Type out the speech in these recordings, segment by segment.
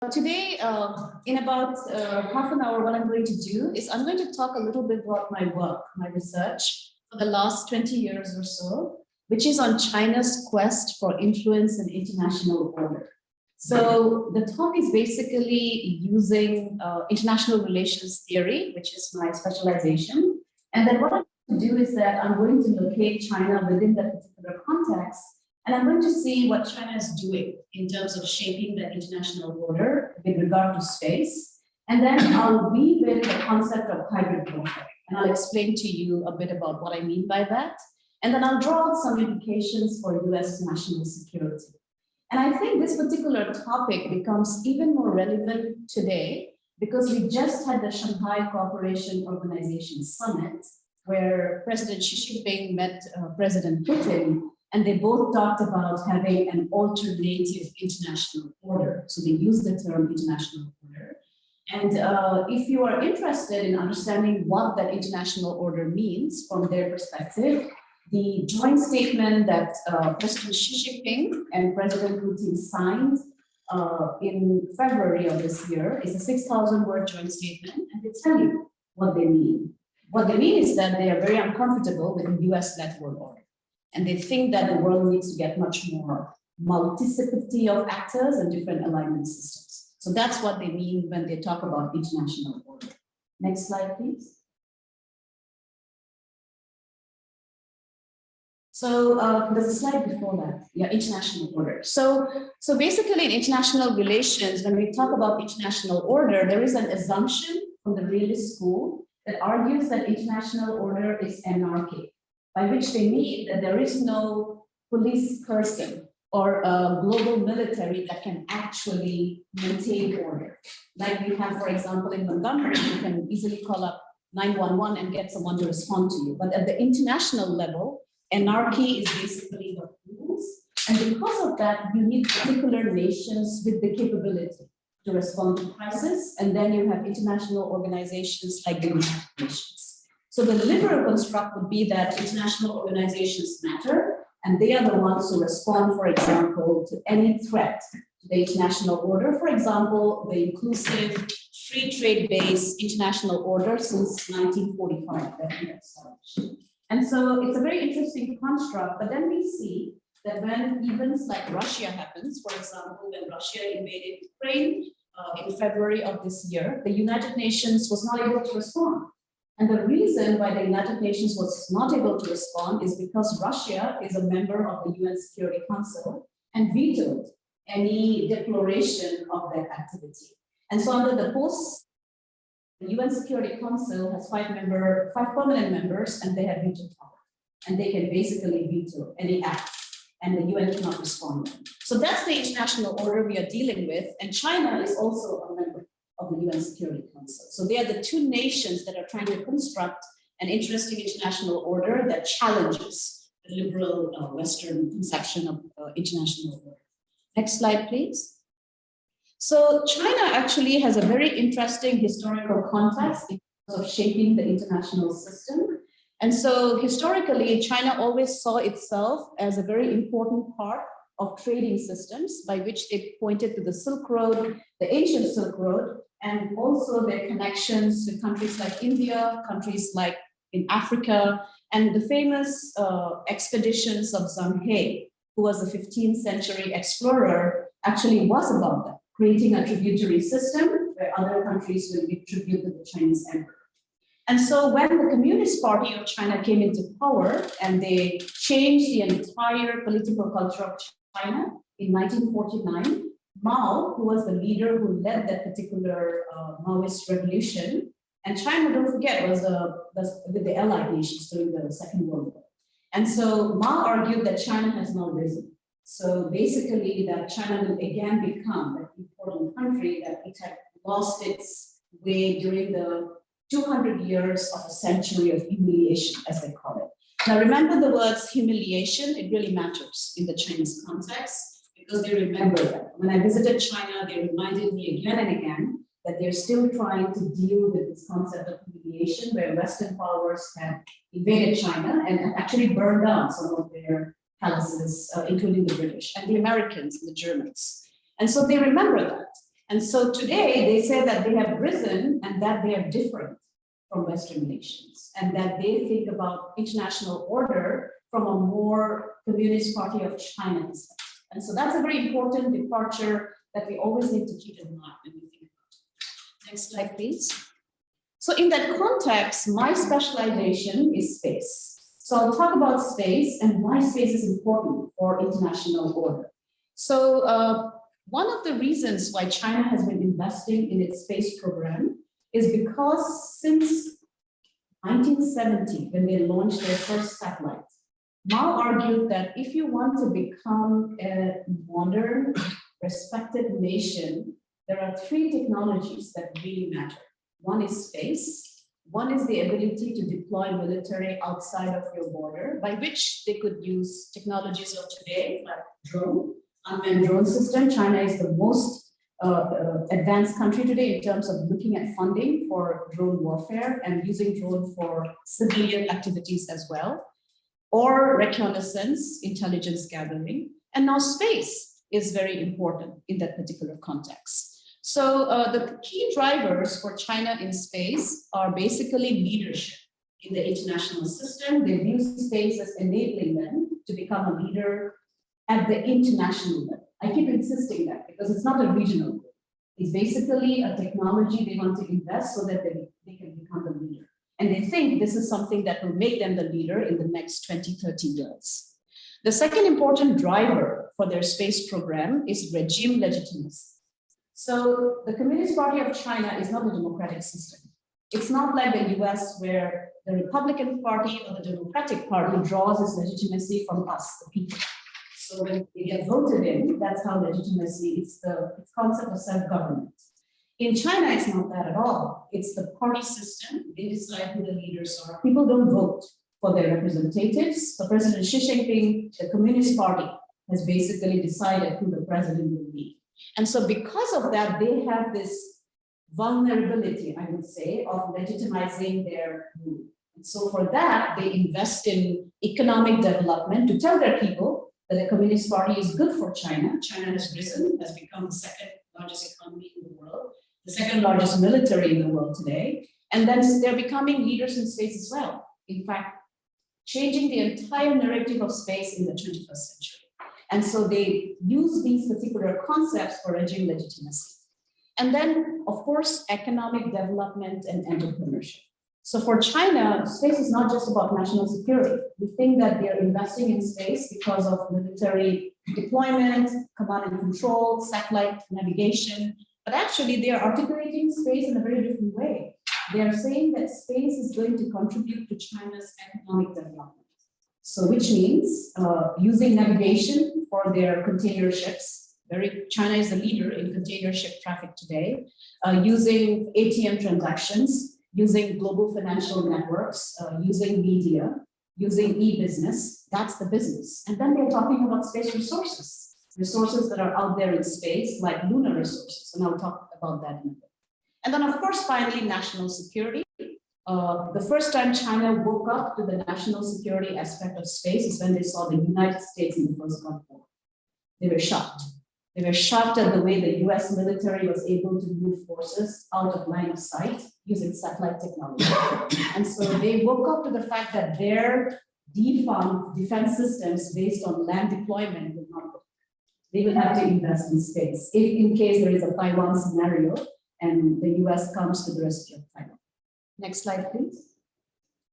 Today, in about half an hour, what I'm going to do is I'm going to talk a little bit about my work, my research for the last 20 years or so, which is on China's quest for influence in international order. So the talk is basically using international relations theory, which is my specialization. And then what I'm going to do is that I'm going to locate China within that particular context. And I'm going to see what China is doing in terms of shaping the international order with regard to space. And then I'll weave in the concept of hybrid warfare. And I'll explain to you a bit about what I mean by that. And then I'll draw out some implications for US national security. And I think this particular topic becomes even more relevant today because we just had the Shanghai Cooperation Organization Summit, where President Xi Jinping met President Putin. And they both talked about having an alternative international order. So they use the term international order. And if you are interested in understanding what that international order means from their perspective, the joint statement that President Xi Jinping and President Putin signed in February of this year is a 6,000-word joint statement, and they tell you what they mean. What they mean is that they are very uncomfortable with the US-led world order. And they think that the world needs to get much more multiplicity of actors and different alignment systems. So that's what they mean when they talk about international order. Next slide, please. So there's a slide before that. Yeah, international order. So basically in international relations, when we talk about international order, there is an assumption from the realist school that argues that international order is anarchic, by which they mean that there is no police person or a global military that can actually maintain order. Like we have, for example, in Montgomery, you can easily call up 911 and get someone to respond to you. But at the international level, anarchy is basically the rules. And because of that, you need particular nations with the capability to respond to crisis. And then you have international organizations like the United Nations. So the liberal construct would be that international organizations matter, and they are the ones who respond, for example, to any threat to the international order. For example, the inclusive, free trade-based international order since 1945 that we established. And so it's a very interesting construct, but then we see that when events like Russia happens, for example, when Russia invaded Ukraine in February of this year, the United Nations was not able to respond. And the reason why the United Nations was not able to respond is because Russia is a member of the UN Security Council and vetoed any declaration of that activity. And so under the UN Security Council has five permanent members, and they have veto power. And they can basically veto any act, and the UN cannot respond. So that's the international order we are dealing with, and China is also a member of the UN Security Council. So they are the two nations that are trying to construct an interesting international order that challenges the liberal Western conception of international order. Next slide, please. So China actually has a very interesting historical context in terms of shaping the international system. And so historically, China always saw itself as a very important part of trading systems, by which they pointed to the Silk Road, the ancient Silk Road, and also their connections with countries like India, countries like in Africa, and the famous expeditions of Zheng He, who was a 15th century explorer, actually was about that, creating a tributary system where other countries will give tribute to the Chinese emperor. And so when the Communist Party of China came into power and they changed the entire political culture of China in 1949, Mao, who was the leader who led that particular Maoist revolution, and China, don't forget, was with the Allied nations during the Second World War. And so Mao argued that China has now risen. So basically that China will again become an important country, that it had lost its way during the 200 years of a century of humiliation, as they call it. Now remember the words humiliation, it really matters in the Chinese context, because they remember that. When I visited China, they reminded me again and again that they're still trying to deal with this concept of humiliation, where Western powers have invaded China and actually burned down some of their palaces, including the British and the Americans and the Germans. And so they remember that. And so today they say that they have risen and that they are different from Western nations and that they think about international order from a more Communist Party of China perspective. And so that's a very important departure that we always need to keep in mind when we think about it. Next slide, please. So in that context, my specialization is space. So I'll talk about space and why space is important for international order. So one of the reasons why China has been investing in its space program is because since 1970, when they launched their first satellite, Mao argued that if you want to become a modern, respected nation, there are three technologies that really matter. One is space, one is the ability to deploy military outside of your border, by which they could use technologies of today, like drone, unmanned drone system. China is the most advanced country today in terms of looking at funding for drone warfare and using drone for civilian activities as well, or reconnaissance, intelligence gathering, and now space is very important in that particular context. So the key drivers for China in space are basically leadership in the international system. They view space as enabling them to become a leader at the international level. I keep insisting that because it's not a regional goal. It's basically a technology they want to invest so that they can become the leader. And they think this is something that will make them the leader in the next 20, 30 years. The second important driver for their space program is regime legitimacy. So the Communist Party of China is not a democratic system. It's not like the US where the Republican Party or the Democratic Party draws its legitimacy from us, the people. So when they get voted in, that's how legitimacy, it's the concept of self-government. In China, it's not that at all. It's the party system. They decide who the leaders are. People don't vote for their representatives. So President Xi Jinping, the Communist Party, has basically decided who the president will be. And so because of that, they have this vulnerability, I would say, of legitimizing their rule. And so for that, they invest in economic development to tell their people that the Communist Party is good for China. China has risen, has become the second largest economy in the world, the second largest military in the world today. And then they're becoming leaders in space as well. In fact, changing the entire narrative of space in the 21st century. And so they use these particular concepts for regime legitimacy. And then, of course, economic development and entrepreneurship. So for China, space is not just about national security. We think that they're investing in space because of military deployment, command and control, satellite navigation, but actually they are articulating space in a very different way. They are saying that space is going to contribute to China's economic development. So which means using navigation for their container ships. China is a leader in container ship traffic today, using ATM transactions, using global financial networks, using media, using e-business. That's the business. And then they're talking about space resources that are out there in space, like lunar resources. And I'll talk about that in a bit. And then, of course, finally, national security. The first time China woke up to the national security aspect of space is when they saw the United States in the first Gulf War. They were shocked. They were shocked at the way the US military was able to move forces out of line of sight using satellite technology. And so they woke up to the fact that their defunct defense systems based on land deployment will not work. They will have to invest in space if in case there is a Taiwan scenario and the US comes to the rescue of Taiwan. Next slide, please.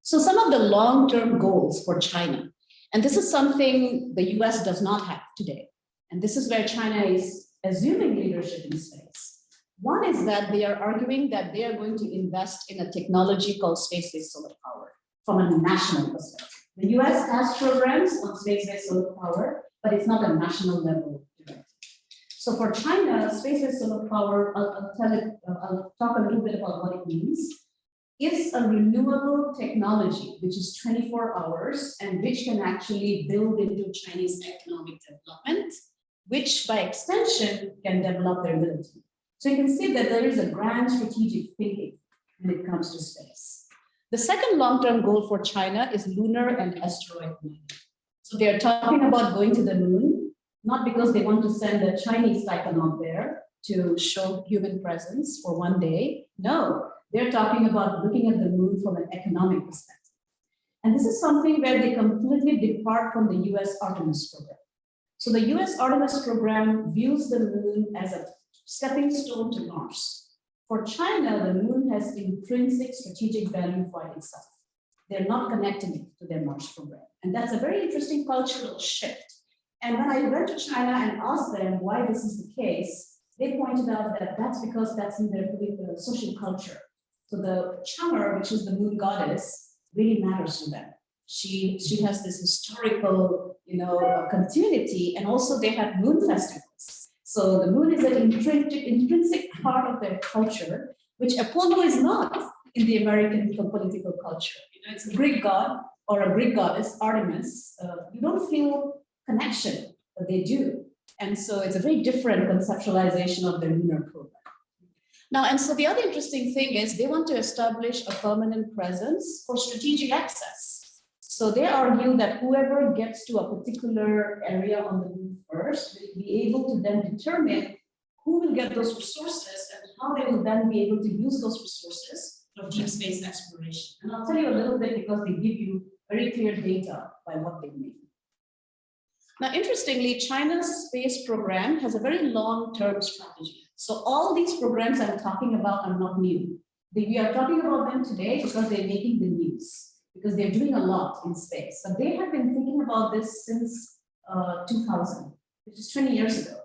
So some of the long-term goals for China, and this is something the US does not have today. And this is where China is assuming leadership in space. One is that they are arguing that they are going to invest in a technology called space-based solar power from a national perspective. The US has programs on space-based solar power, but it's not a national level directive. So for China, space-based solar power, I'll talk a little bit about what it means. Is a renewable technology, which is 24 hours and which can actually build into Chinese economic development, which by extension can develop their military. So you can see that there is a grand strategic thinking when it comes to space. The second long-term goal for China is lunar and asteroid mining. So they're talking about going to the moon, not because they want to send a Chinese taikonaut there, to show human presence for one day. No, they're talking about looking at the moon from an economic perspective. And this is something where they completely depart from the US Artemis program. So the US Artemis program views the moon as a stepping stone to Mars. For China, the moon has intrinsic strategic value for itself. They're not connecting it to their Mars program. And that's a very interesting cultural shift. And when I went to China and asked them why this is the case, they pointed out that that's because that's in their social culture. So the Chamar, which is the moon goddess, really matters to them. She has this historical, continuity, and also they have moon festivals. So the moon is an intrinsic part of their culture, which Apollo is not in the American political culture. It's a Greek god or a Greek goddess, Artemis. You don't feel connection, but they do. And so it's a very different conceptualization of the lunar program. Now, and so the other interesting thing is they want to establish a permanent presence for strategic access. So they argue that whoever gets to a particular area on the moon first will be able to then determine who will get those resources and how they will then be able to use those resources for deep space exploration. And I'll tell you a little bit because they give you very clear data by what they mean. Now, interestingly, China's space program has a very long-term strategy. So all these programs I'm talking about are not new. We are talking about them today because they're making the news, because they're doing a lot in space. But they have been thinking about this since 2000, which is 20 years ago.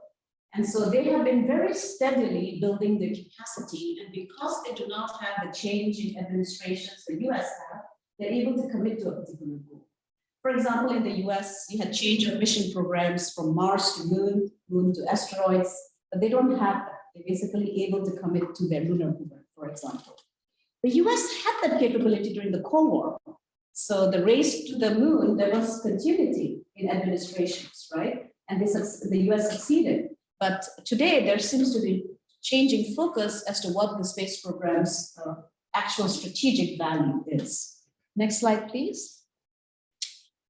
And so they have been very steadily building their capacity. And because they do not have the change in administrations the US have, they're able to commit to a particular goal. For example, in the US, you had change of mission programs from Mars to moon, moon to asteroids, but they don't have that. They're basically able to commit to their lunar program, for example. The US had that capability during the Cold War. So the race to the moon, there was continuity in administrations, right? And the US succeeded. But today, there seems to be changing focus as to what the space program's actual strategic value is. Next slide, please.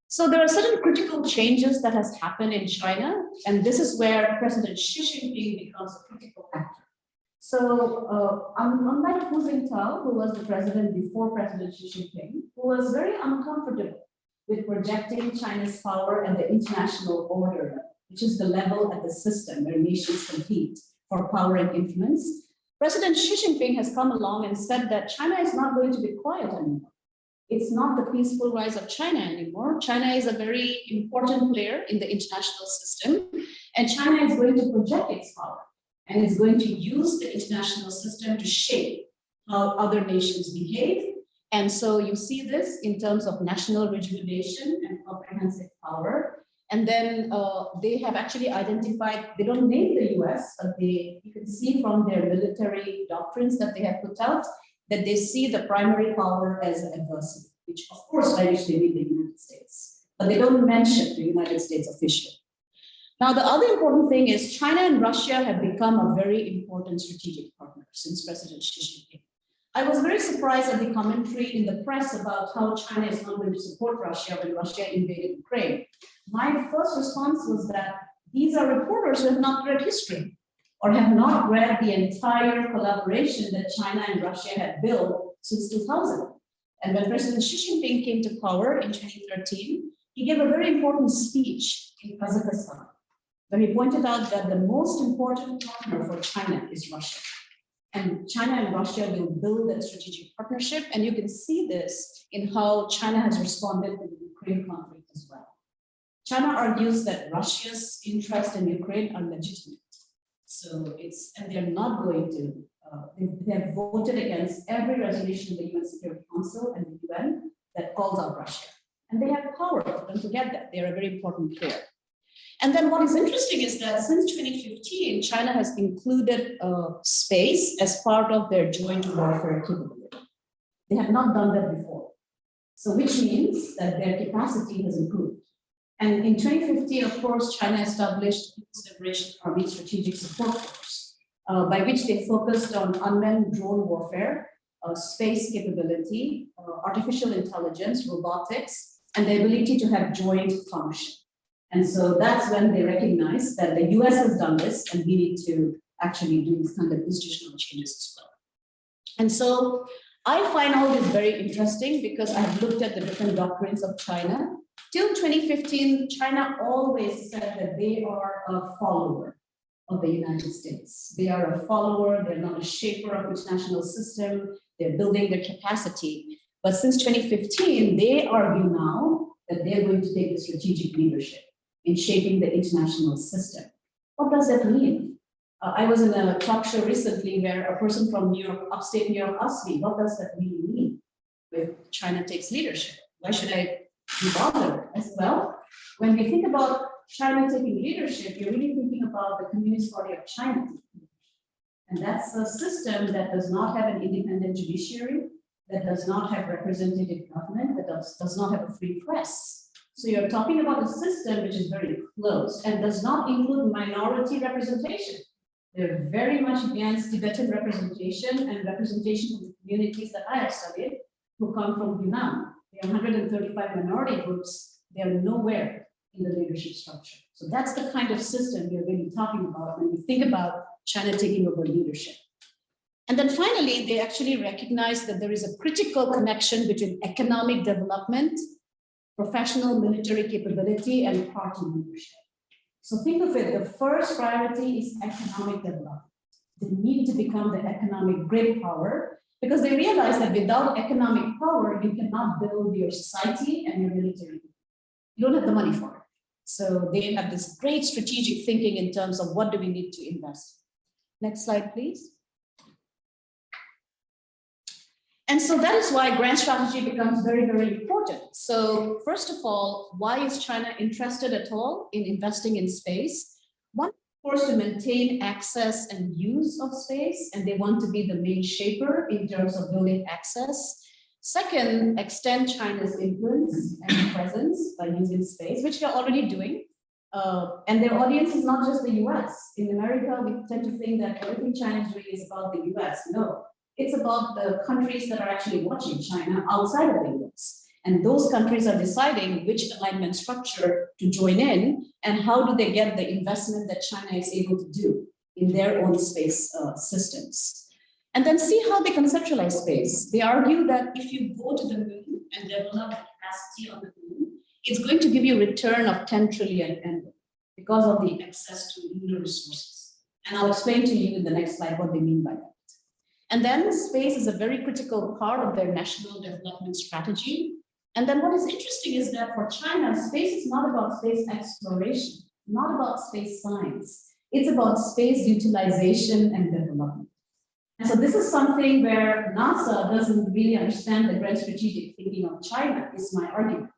So there are certain critical changes that has happened in China, and this is where President Xi Jinping becomes a critical actor. So unlike Hu Jintao, who was the president before President Xi Jinping, who was very uncomfortable with projecting China's power at the international order, which is the level at the system where nations compete for power and influence, President Xi Jinping has come along and said that China is not going to be quiet anymore. It's not the peaceful rise of China anymore. China is a very important player in the international system, and China is going to project its power, and it's going to use the international system to shape how other nations behave. And so you see this in terms of national rejuvenation and comprehensive power. And then they have actually identified, they don't name the US, but you can see from their military doctrines that they have put out, that they see the primary power as an adversary, which of course by which they mean the United States, but they don't mention the United States officially. Now, the other important thing is China and Russia have become a very important strategic partner since President Xi Jinping. I was very surprised at the commentary in the press about how China is not going to support Russia when Russia invaded Ukraine. My first response was that these are reporters who have not read history, or have not read the entire collaboration that China and Russia had built since 2000. And when President Xi Jinping came to power in 2013, he gave a very important speech in Kazakhstan, where he pointed out that the most important partner for China is Russia. And China and Russia will build that strategic partnership. And you can see this in how China has responded to the Ukraine conflict as well. China argues that Russia's interests in Ukraine are legitimate. So and they're not going to, they have voted against every resolution in the UN Security Council and the UN that calls out Russia. And they have power for them to get that. They're a very important player. And then what is interesting is that since 2015, China has included space as part of their joint warfare capability. They have not done that before. So which means that their capacity has improved. And in 2015, of course, China established the People's Liberation Army Strategic Support Force, by which they focused on unmanned drone warfare, space capability, artificial intelligence, robotics, and the ability to have joint function. And so that's when they recognized that the US has done this, and we need to actually do these kind of institutional changes as well. And so I find all this very interesting because I've looked at the different doctrines of China. Till 2015, China always said that they are a follower of the United States. They are a follower, they're not a shaper of international system, they're building their capacity. But since 2015, they argue now that they're going to take the strategic leadership in shaping the international system. What does that mean? I was in a talk show recently where a person from New York, upstate New York, asked me, what does that really mean if China takes leadership? Why should I be bothered? As well, when we think about China taking leadership, you're really thinking about the Communist Party of China. And that's a system that does not have an independent judiciary, that does not have representative government, that does not have a free press. So you're talking about a system which is very closed and does not include minority representation. They're very much against Tibetan representation and representation of the communities that I have studied who come from Yunnan. There are 135 minority groups. They are nowhere in the leadership structure. So that's the kind of system we're really talking about when we think about China taking over leadership. And then finally, they actually recognize that there is a critical connection between economic development, professional military capability, and party leadership. So think of it, the first priority is economic development. They need to become the economic great power because they realize that without economic power, you cannot build your society and your military. You don't have the money for it. So they have this great strategic thinking in terms of what do we need to invest. Next slide, please. And so that is why grand strategy becomes very, very important. So first of all, why is China interested at all in investing in space? One, of course, to maintain access and use of space, and they want to be the main shaper in terms of building access. Second, extend China's influence and presence by using space, which they're already doing. And their audience is not just the US. In America, we tend to think that everything China is doing is about the US. No. It's about the countries that are actually watching China outside of the US. And those countries are deciding which alignment structure to join in and how do they get the investment that China is able to do in their own space systems. And then see how they conceptualize space. They argue that if you go to the moon and develop capacity on the moon, it's going to give you a return of 10 trillion annually because of the access to lunar resources. And I'll explain to you in the next slide what they mean by that. And then space is a very critical part of their national development strategy. And then what is interesting is that for China, space is not about space exploration, not about space science. It's about space utilization and development. And so this is something where NASA doesn't really understand the grand strategic thinking of China, is my argument.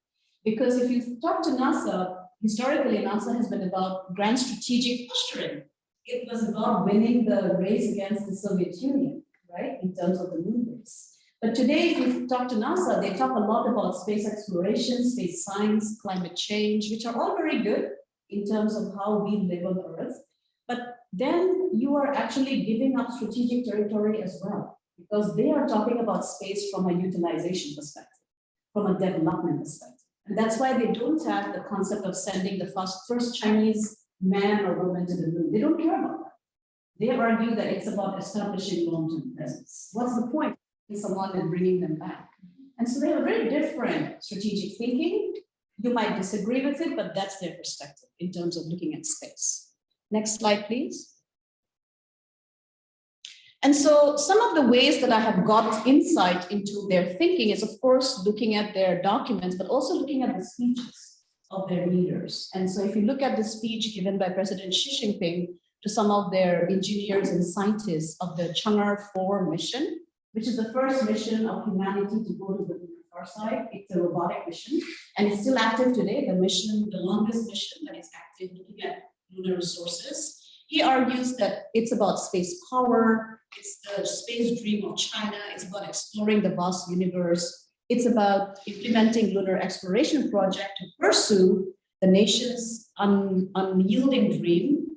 Because if you talk to NASA, historically, NASA has been about grand strategic posturing. It was about winning the race against the Soviet Union, right, in terms of the moon race. But today, if you talk to NASA, they talk a lot about space exploration, space science, climate change, which are all very good in terms of how we live on Earth. But then you are actually giving up strategic territory as well, because they are talking about space from a utilization perspective, from a development perspective. And that's why they don't have the concept of sending the first Chinese man or woman to the moon. They don't care about that. They argue that it's about establishing long-term presence. What's the point in someone and bringing them back? And so they have a very different strategic thinking. You might disagree with it, but that's their perspective in terms of looking at space. Next slide, please. And so some of the ways that I have got insight into their thinking is, of course, looking at their documents, but also looking at the speeches of their leaders. And so if you look at the speech given by President Xi Jinping to some of their engineers and scientists of the Chang'e 4 mission, which is the first mission of humanity to go to the far side. It's a robotic mission, and it's still active today. The mission, the longest mission that is active looking at lunar resources. He argues that it's about space power, it's the space dream of China, it's about exploring the vast universe, it's about implementing lunar exploration project to pursue the nation's unyielding dream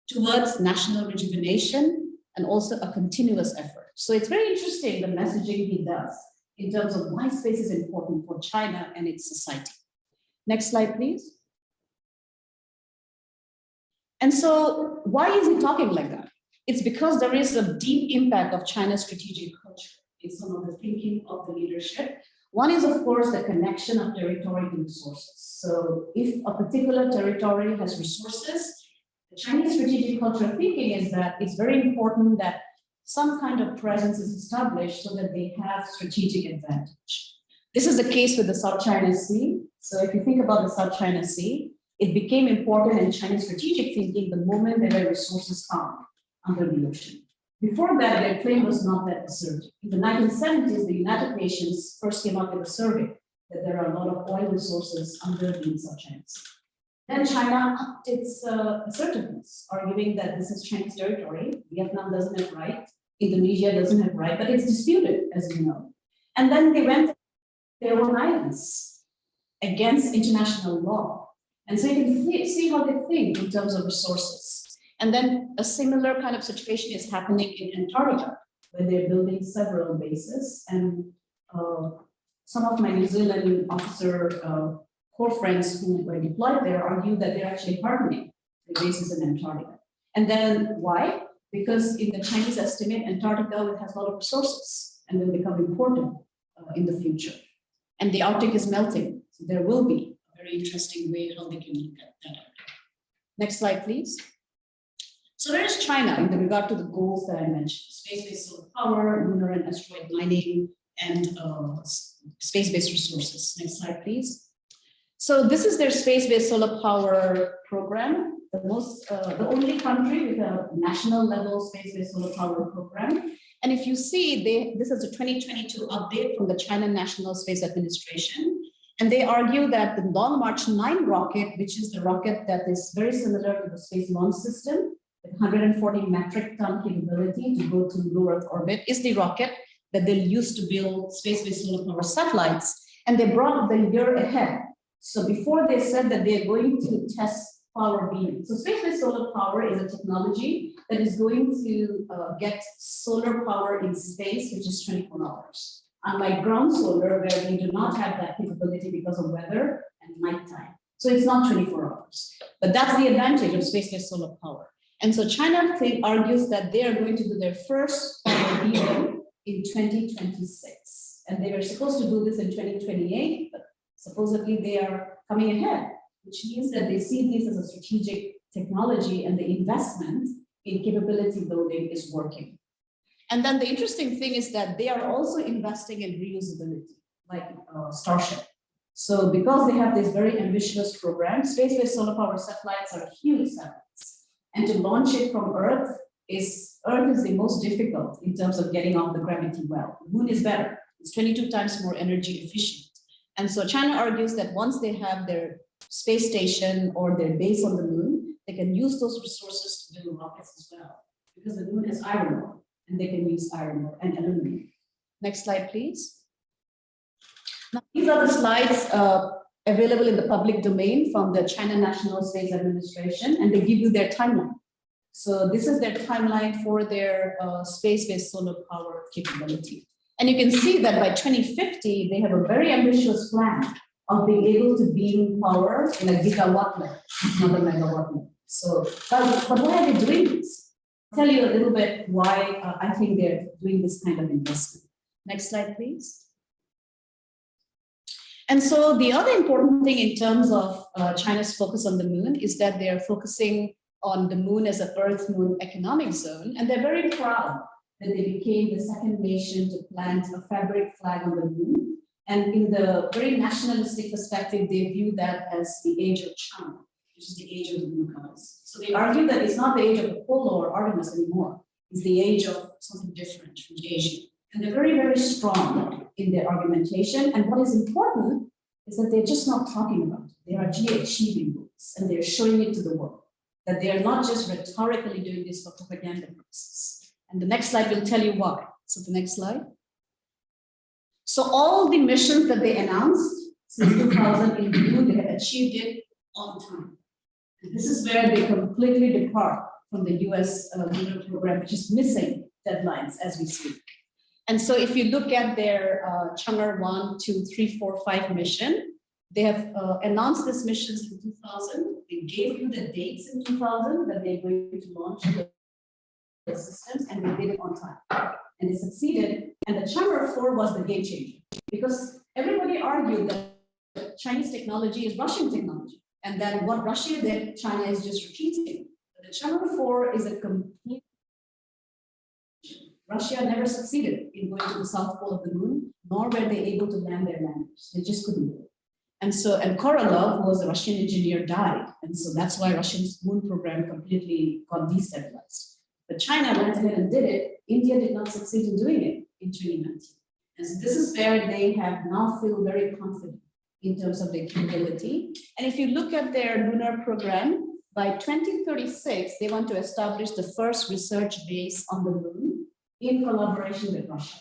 towards national rejuvenation and also a continuous effort. So it's very interesting the messaging he does in terms of why space is important for China and its society. Next slide, please. And so why is he talking like that? It's because there is a deep impact of China's strategic culture in some of the thinking of the leadership. One is, of course, the connection of territory to resources. So if a particular territory has resources, the Chinese strategic culture thinking is that it's very important that some kind of presence is established so that they have strategic advantage. This is the case with the South China Sea. So if you think about the South China Sea, it became important in Chinese strategic thinking the moment there were resources found under the ocean. Before that, their claim was not that assertive. In the 1970s, the United Nations first came up with a survey that there are a lot of oil resources under the South China Sea. Then China upped its assertiveness, arguing that this is Chinese territory. Vietnam doesn't have right, Indonesia doesn't have right, but it's disputed, as you know. And then they went their own islands against international law. And so you can see how they think in terms of resources. And then a similar kind of situation is happening in Antarctica, where they're building several bases. And some of my New Zealand officer core friends who were deployed there argue that they're actually hardening the bases in Antarctica. And then why? Because in the Chinese estimate, Antarctica has a lot of resources and will become important in the future. And the Arctic is melting. So there will be a very interesting way how they can look at that. Next slide, please. So where is China in regard to the goals that I mentioned? Space-based solar power, lunar and asteroid mining, and space-based resources. Next slide, please. So this is their space-based solar power program, the only country with a national level space-based solar power program. And if you see, this is a 2022 update from the China National Space Administration. And they argue that the Long March 9 rocket, which is the rocket that is very similar to the Space Launch System, with 140 metric ton capability to go to low Earth orbit, is the rocket that they'll use to build space-based solar power satellites. And they brought the year ahead. So before they said that they're going to test power beaming. So space-based solar power is a technology that is going to get solar power in space, which is 24 hours. Unlike ground solar, where we do not have that capability because of weather and nighttime. So it's not 24 hours. But that's the advantage of space-based solar power. And so China argues that they are going to do their first power beaming in 2026. And they were supposed to do this in 2028, but supposedly they are coming ahead, which means that they see this as a strategic technology and the investment in capability building is working. And then the interesting thing is that they are also investing in reusability, like Starship. So because they have this very ambitious program, space-based solar power satellites are huge satellites. And to launch it from Earth is the most difficult in terms of getting off the gravity well. The moon is better. It's 22 times more energy efficient. And so China argues that once they have their space station or their base on the moon, they can use those resources to build rockets as well, because the moon is iron ore and they can use iron ore and aluminum. Next slide, please. Now, these are the slides available in the public domain from the China National Space Administration, and they give you their timeline. So this is their timeline for their space-based solar power capability. And you can see that by 2050, they have a very ambitious plan of being able to beam power in a gigawatt level, not a megawatt level. So, but why are they doing this? I'll tell you a little bit why I think they're doing this kind of investment. Next slide, please. And so the other important thing in terms of China's focus on the moon is that they're focusing on the moon as an Earth-Moon economic zone. And they're very proud that they became the second nation to plant a fabric flag on the moon. And in the very nationalistic perspective, they view that as the age of China, which is the age of the newcomers. So they argue that it's not the age of Apollo or Artemis anymore. It's the age of something different from Asia. And they're very, very strong in their argumentation. And what is important is that they're just not talking about it. They are actually achieving this, and they're showing it to the world, that they are not just rhetorically doing this for propaganda purposes. And the next slide will tell you why. So the next slide. So all the missions that they announced since 2000 in June, they have achieved it on time. And this is where they completely depart from the US lunar program, which is missing deadlines as we speak. And so if you look at their Chang'e 1, 2, 3, 4, 5 mission, they have announced these missions in 2000. They gave you the dates in 2000 that they're going to launch the systems, and they did it on time. And they succeeded. And the Chang'e 4 was the game changer because everybody argued that Chinese technology is Russian technology. And then what Russia did, China is just repeating. The Chang'e 4 is a complete. Russia never succeeded in going to the south pole of the moon, nor were they able to land their landers. They just couldn't do it. And Korolev, who was a Russian engineer, died. And so that's why Russia's moon program completely got destabilized. But China went ahead and did it. India did not succeed in doing it in 2019. And so this is where they have now feel very confident in terms of their capability. And if you look at their lunar program, by 2036, they want to establish the first research base on the moon in collaboration with Russia.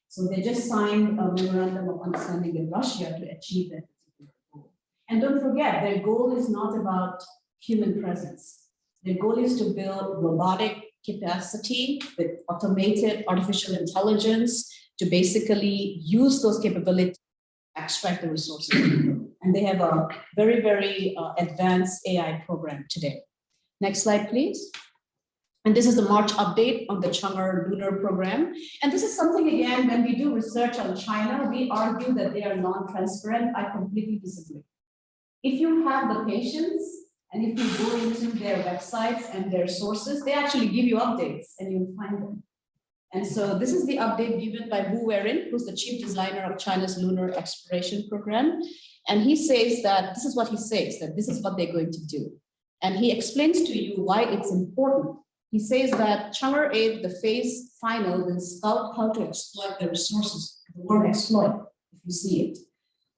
So they just signed a memorandum of understanding with Russia to achieve that particular goal. And don't forget, their goal is not about human presence. Their goal is to build robotic capacity with automated artificial intelligence to basically use those capabilities to extract the resources. And they have a very, very advanced AI program today. Next slide, please. And this is the March update on the Chang'e lunar program. And this is something, again, when we do research on China, we argue that they are non-transparent. I completely disagree. If you have the patience, and if you go into their websites and their sources, they actually give you updates and you'll find them. And so this is the update given by Wu Werin, who's the chief designer of China's lunar exploration program. And he says that, this is what he says, that this is what they're going to do. And he explains to you why it's important. He says that Chang'e 8, the phase final, will scout how to exploit the resources, the word exploit, if you see it,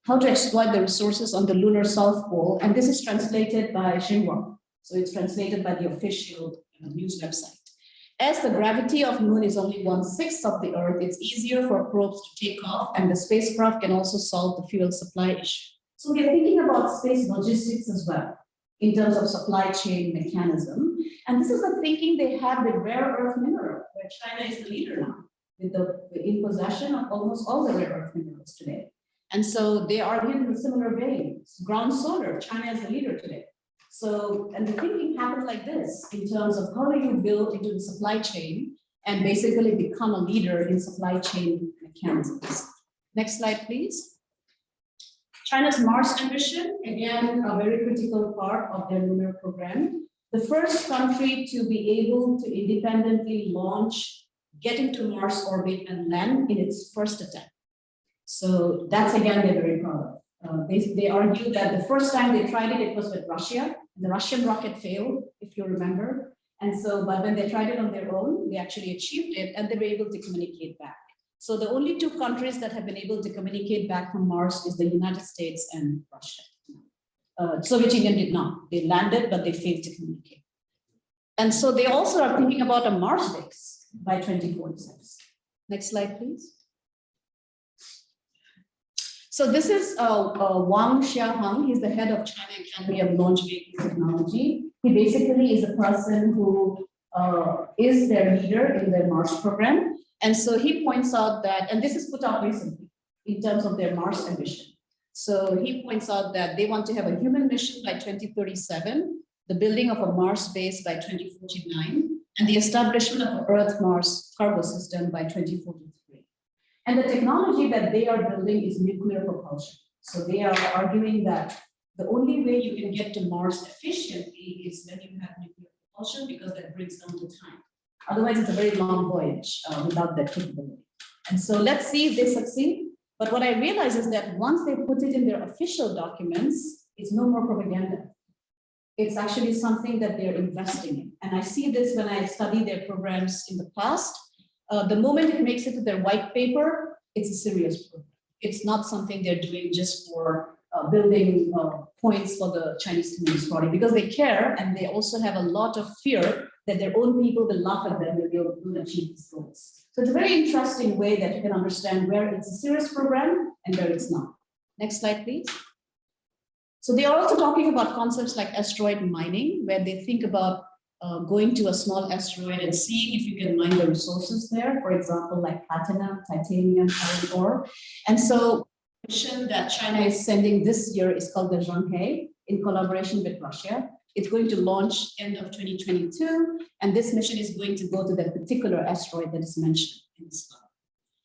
how to exploit the resources on the lunar south pole. And this is translated by Xinhua. So it's translated by the official news website. As the gravity of moon is only 1/6 of the Earth, it's easier for probes to take off, and the spacecraft can also solve the fuel supply issue. So we're thinking about space logistics as well, in terms of supply chain mechanism. And this is the thinking they have with rare earth mineral, where China is the leader now, with the in possession of almost all the rare earth minerals today. And so they are in a similar vein. Ground solar, China is the leader today. So, and the thinking happened like this, in terms of how do you build into the supply chain and basically become a leader in supply chain mechanisms. Next slide, please. China's Mars ambition, again, a very critical part of their lunar program. The first country to be able to independently launch, get into Mars orbit and land in its first attempt. So that's, again, they're very proud of. They argue that the first time they tried it, it was with Russia. The Russian rocket failed, if you remember. And so, but when they tried it on their own, they actually achieved it and they were able to communicate back. So the only two countries that have been able to communicate back from Mars is the United States and Russia. Soviet Union did not. They landed, but they failed to communicate. And so they also are thinking about a Mars base by 2046. Next slide, please. So this is Wang Xiaohang. He's the head of China Academy of Launch Vehicle Technology. He basically is a person who is their leader in their Mars program. And so he points out that, and this is put out recently in terms of their Mars ambition. So he points out that they want to have a human mission by 2037, the building of a Mars base by 2049, and the establishment of an Earth-Mars cargo system by 2043. And the technology that they are building is nuclear propulsion. So they are arguing that the only way you can get to Mars efficiently is when you have nuclear propulsion, because that brings down the time. Otherwise, it's a very long voyage without that capability. And so let's see if they succeed. But what I realize is that once they put it in their official documents, it's no more propaganda. It's actually something that they're investing in. And I see this when I study their programs in the past. The moment it makes it to their white paper, it's a serious program. It's not something they're doing just for building points for the Chinese Communist Party, because they care, and they also have a lot of fear that their own people will laugh at them if they don't achieve these goals. So it's a very interesting way that you can understand where it's a serious program and where it's not. Next slide, please. So they are also talking about concepts like asteroid mining, where they think about going to a small asteroid and seeing if you can mine the resources there, for example, like platinum, titanium, iron ore. And so the mission that China is sending this year is called the Zhanghe, in collaboration with Russia. It's going to launch end of 2022, and this mission is going to go to that particular asteroid that is mentioned in this slide.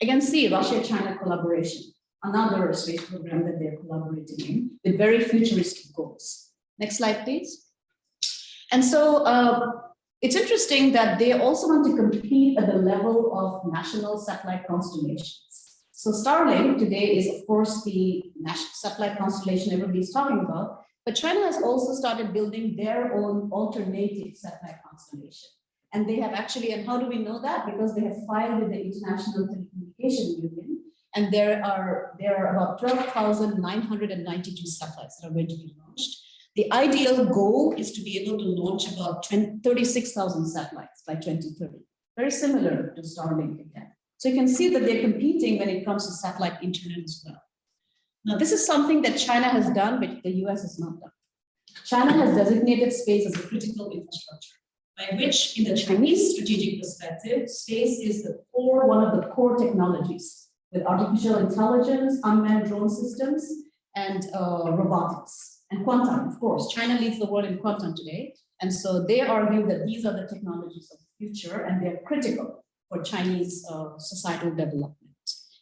Again, see Russia-China collaboration, another space program that they're collaborating in with very futuristic goals. Next slide, please. And so it's interesting that they also want to compete at the level of national satellite constellations. So Starlink today is, of course, the national satellite constellation everybody's talking about, but China has also started building their own alternative satellite constellation. And they have actually, and how do we know that? Because they have filed with the International Telecommunication Union, and there are about 12,992 satellites that are going to be launched. The ideal goal is to be able to launch about 36,000 satellites by 2030. Very similar to Starlink again. So you can see that they're competing when it comes to satellite internet as well. Now, this is something that China has done, which the US has not done. China has designated space as a critical infrastructure, by which, in the Chinese strategic perspective, space is one of the core technologies with artificial intelligence, unmanned drone systems, and robotics, and quantum, of course. China leads the world in quantum today, and so they argue that these are the technologies of the future, and they're critical for Chinese societal development.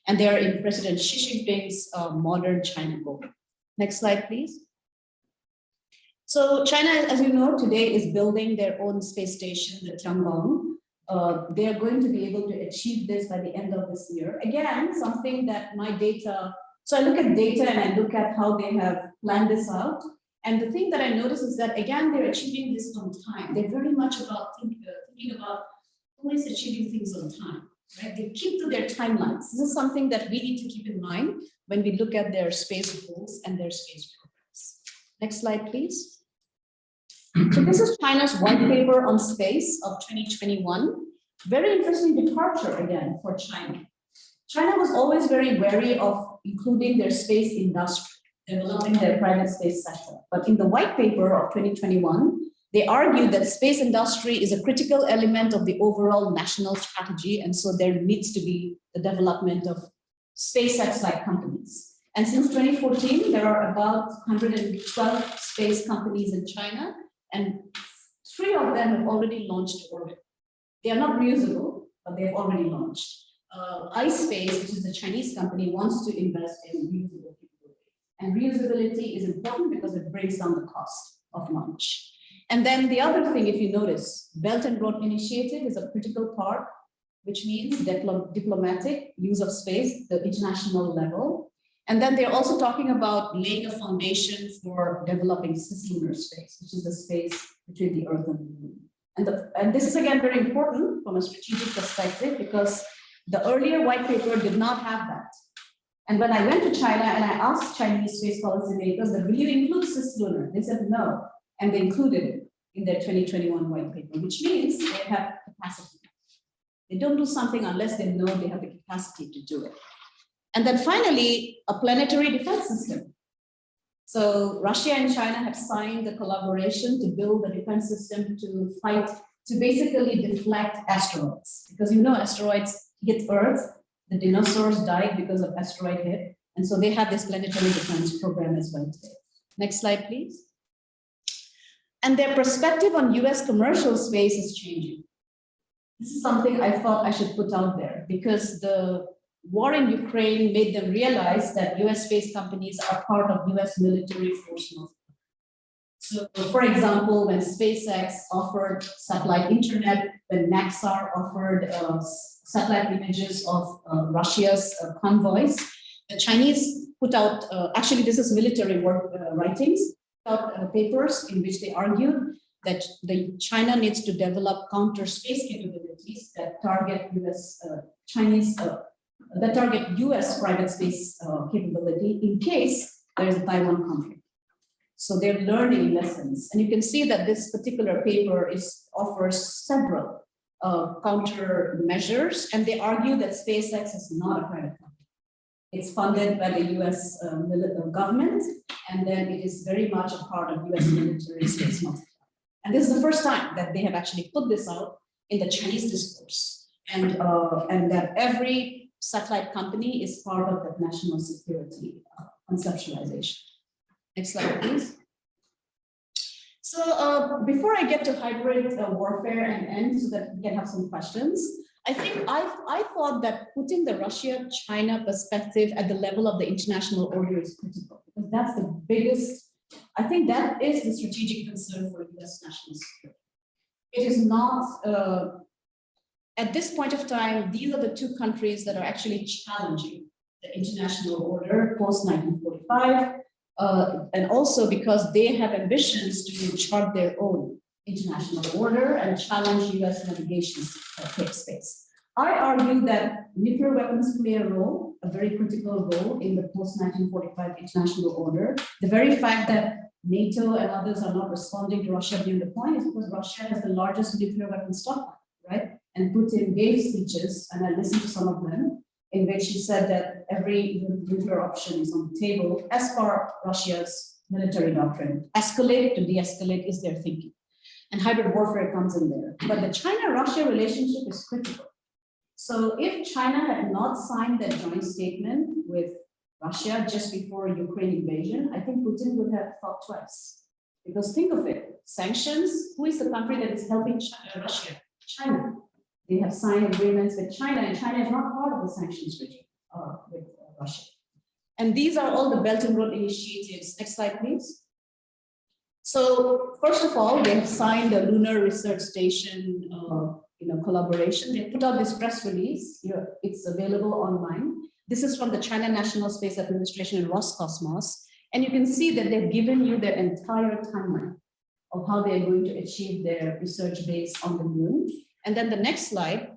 And they are in President Xi Jinping's modern China goal. Next slide, please. So China, as you know, today is building their own space station, the Tiangong. They are going to be able to achieve this by the end of this year. Again, something that my data, so I look at data and I look at how they have planned this out. And the thing that I notice is that, again, they're achieving this on time. They're very much about thinking about always achieving things on time, right? They keep to their timelines. This is something that we need to keep in mind when we look at their space goals and their space programs. Next slide, please. So this is China's white paper on space of 2021. Very interesting departure again for China. China was always very wary of including their space industry, developing their private space sector. But in the white paper of 2021, they argued that space industry is a critical element of the overall national strategy, and so there needs to be the development of SpaceX-like companies. And since 2014, there are about 112 space companies in China, and 3 of them have already launched to orbit. They are not reusable, but they have already launched. iSpace, which is a Chinese company, wants to invest in reusable capability. And reusability is important because it brings down the cost of launch. And then the other thing, if you notice, Belt and Road Initiative is a critical part, which means diplomatic use of space, the international level. And then they're also talking about laying a foundation for developing cislunar space, which is the space between the Earth and the Moon. And this is again very important from a strategic perspective because the earlier white paper did not have that. And when I went to China and I asked Chinese space policymakers, will you include cislunar? They said no. And they included it in their 2021 white paper, which means they have capacity. They don't do something unless they know they have the capacity to do it. And then finally, a planetary defense system. So Russia and China have signed a collaboration to build a defense system to fight, to basically deflect asteroids. Because you know asteroids hit Earth, the dinosaurs died because of asteroid hit. And so they have this planetary defense program as well today. Next slide, please. And their perspective on US commercial space is changing. This is something I thought I should put out there because the war in Ukraine made them realize that US space companies are part of US military force multiplier. So for example, when SpaceX offered satellite internet, when Maxar offered satellite images of Russia's convoys, the Chinese put out, actually this is military work writings, papers in which they argued that China needs to develop counter space capabilities that target that target US private space capability in case there is a Taiwan conflict. So they're learning lessons. And you can see that this particular paper offers several counter measures, and they argue that SpaceX is not a private company. It's funded by the US government, and then it is very much a part of US military space multiplier. And this is the first time that they have actually put this out in the Chinese discourse, and that every satellite company is part of that national security conceptualization. Next slide, please. So So before I get to hybrid warfare and end, so that we can have some questions, I think I thought that putting the Russia-China perspective at the level of the international order is critical, because that's the biggest, I think that is the strategic concern for US national security. It is not, at this point of time, these are the two countries that are actually challenging the international order post-1945, and also because they have ambitions to chart their own international order and challenge US navigation space. I argue that nuclear weapons play a role, a very critical role in the post-1945 international order. The very fact that NATO and others are not responding to Russia beyond the point is because Russia has the largest nuclear weapons stockpile, right? And Putin gave speeches, and I listened to some of them, in which he said that every nuclear option is on the table as per Russia's military doctrine. Escalate to de-escalate is their thinking. And hybrid warfare comes in there. But the China-Russia relationship is critical. So if China had not signed that joint statement with Russia just before Ukraine invasion, I think Putin would have thought twice. Because think of it, sanctions, who is the country that is helping Russia? China. They have signed agreements with China, and China is not part of the sanctions regime with Russia. And these are all the Belt and Road initiatives. Next slide, please. So first of all, they have signed a lunar research station collaboration. They put out this press release. It's available online. This is from the China National Space Administration and Roscosmos. And you can see that they've given you their entire timeline of how they're going to achieve their research base on the moon. And then the next slide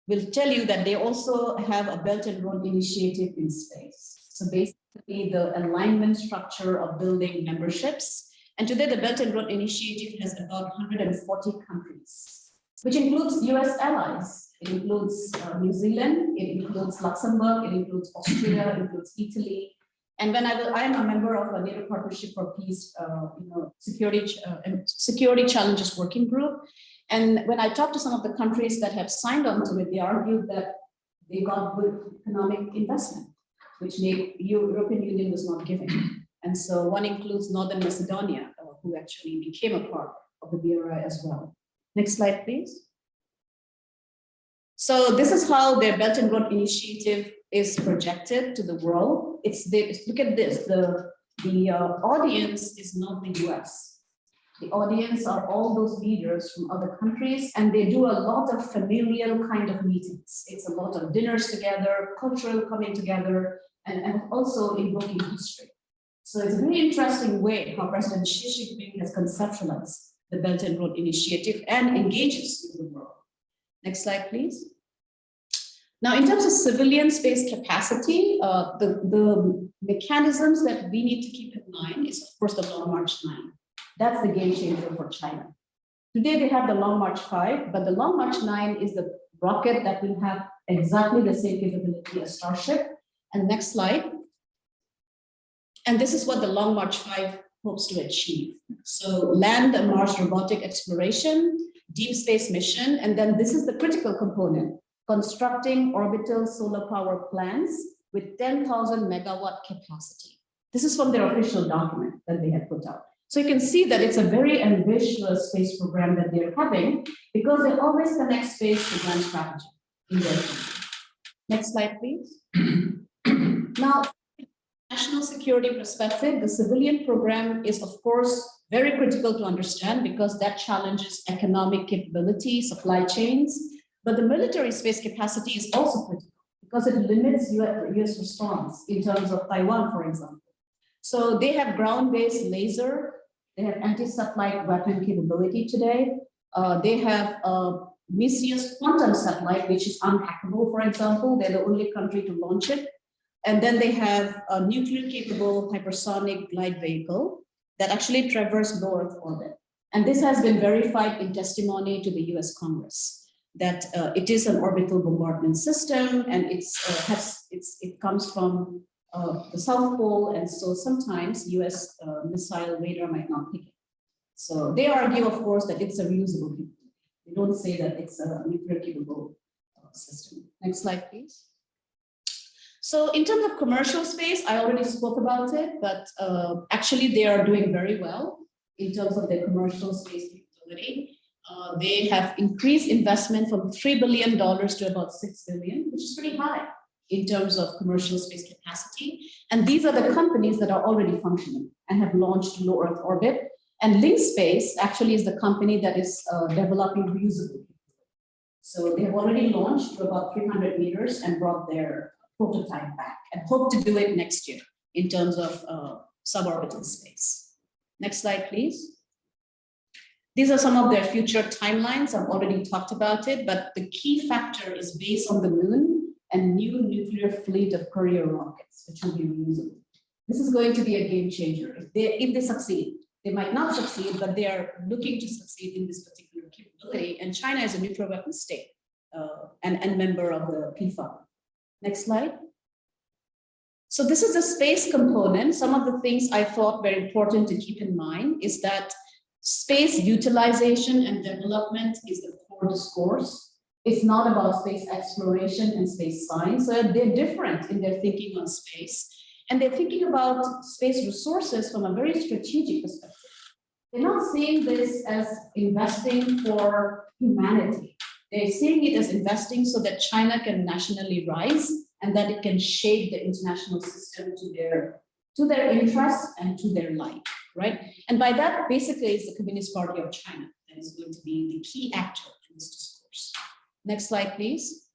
will tell you that they also have a Belt and Road initiative in space. So basically the alignment structure of building memberships. And today the Belt and Road initiative has about 140 countries, which includes US allies. It includes New Zealand, it includes Luxembourg, it includes Austria, it includes Italy. And when I am a member of a NATO Partnership for Peace, security challenges working group. And when I talked to some of the countries that have signed on to it, they argued that they got good economic investment, which the European Union was not giving. And so one includes Northern Macedonia, who actually became a part of the BRI as well. Next slide, please. So this is how their Belt and Road initiative is projected to the world. Look at this, the audience is not the US. The audience are all those leaders from other countries, and they do a lot of familial kind of meetings. It's a lot of dinners together, cultural coming together, and also invoking history. So it's a very interesting way how President Xi Jinping has conceptualized the Belt and Road initiative and engages with the world. Next slide, please. Now, in terms of civilian space capacity, the mechanisms that we need to keep in mind is, of course, the Long March 9. That's the game changer for China. Today, they have the Long March 5, but the Long March 9 is the rocket that will have exactly the same capability as Starship. And next slide. And this is what the Long March 5 hopes to achieve. So land and Mars robotic exploration, deep space mission, and then this is the critical component, constructing orbital solar power plants with 10,000 megawatt capacity. This is from their official document that they had put out. So you can see that it's a very ambitious space program that they're having because they always connect space to grand strategy in their country. Next slide, please. Now, national security perspective, the civilian program is, of course, very critical to understand because that challenges economic capability, supply chains. But the military space capacity is also critical because it limits US response in terms of Taiwan, for example. So they have ground-based laser, they have anti-satellite weapon capability today. They have a Messias quantum satellite, which is unhackable, for example. They're the only country to launch it. And then they have a nuclear-capable hypersonic glide vehicle that actually traverses low Earth orbit. And this has been verified in testimony to the US Congress, that it is an orbital bombardment system, and it comes from the South Pole, and so sometimes US missile radar might not pick it. So they argue, of course, that it's a reusable capability. They don't say that it's a nuclear-capable system. Next slide, please. So in terms of commercial space, I already spoke about it, but actually they are doing very well in terms of their commercial space capability. They have increased investment from $3 billion to about $6 billion, which is pretty high in terms of commercial space capacity. And these are the companies that are already functioning and have launched low Earth orbit. And Link Space actually is the company that is developing reusable. So they have already launched to about 300 meters and brought their prototype back and hope to do it next year in terms of suborbital space. Next slide, please. These are some of their future timelines. I've already talked about it, but the key factor is based on the moon and new nuclear fleet of courier rockets, which will be reusable. This is going to be a game changer if they succeed. They might not succeed, but they are looking to succeed in this particular capability. And China is a nuclear weapon state and member of the PFA. Next slide. So this is a space component. Some of the things I thought very important to keep in mind is that space utilization and development is the core discourse. It's not about space exploration and space science. So they're different in their thinking on space. And they're thinking about space resources from a very strategic perspective. They're not seeing this as investing for humanity. They're seeing it as investing so that China can nationally rise and that it can shape the international system to their interests and to their life, right? And by that, basically, is the Communist Party of China that is going to be the key actor in this discourse. Next slide, please.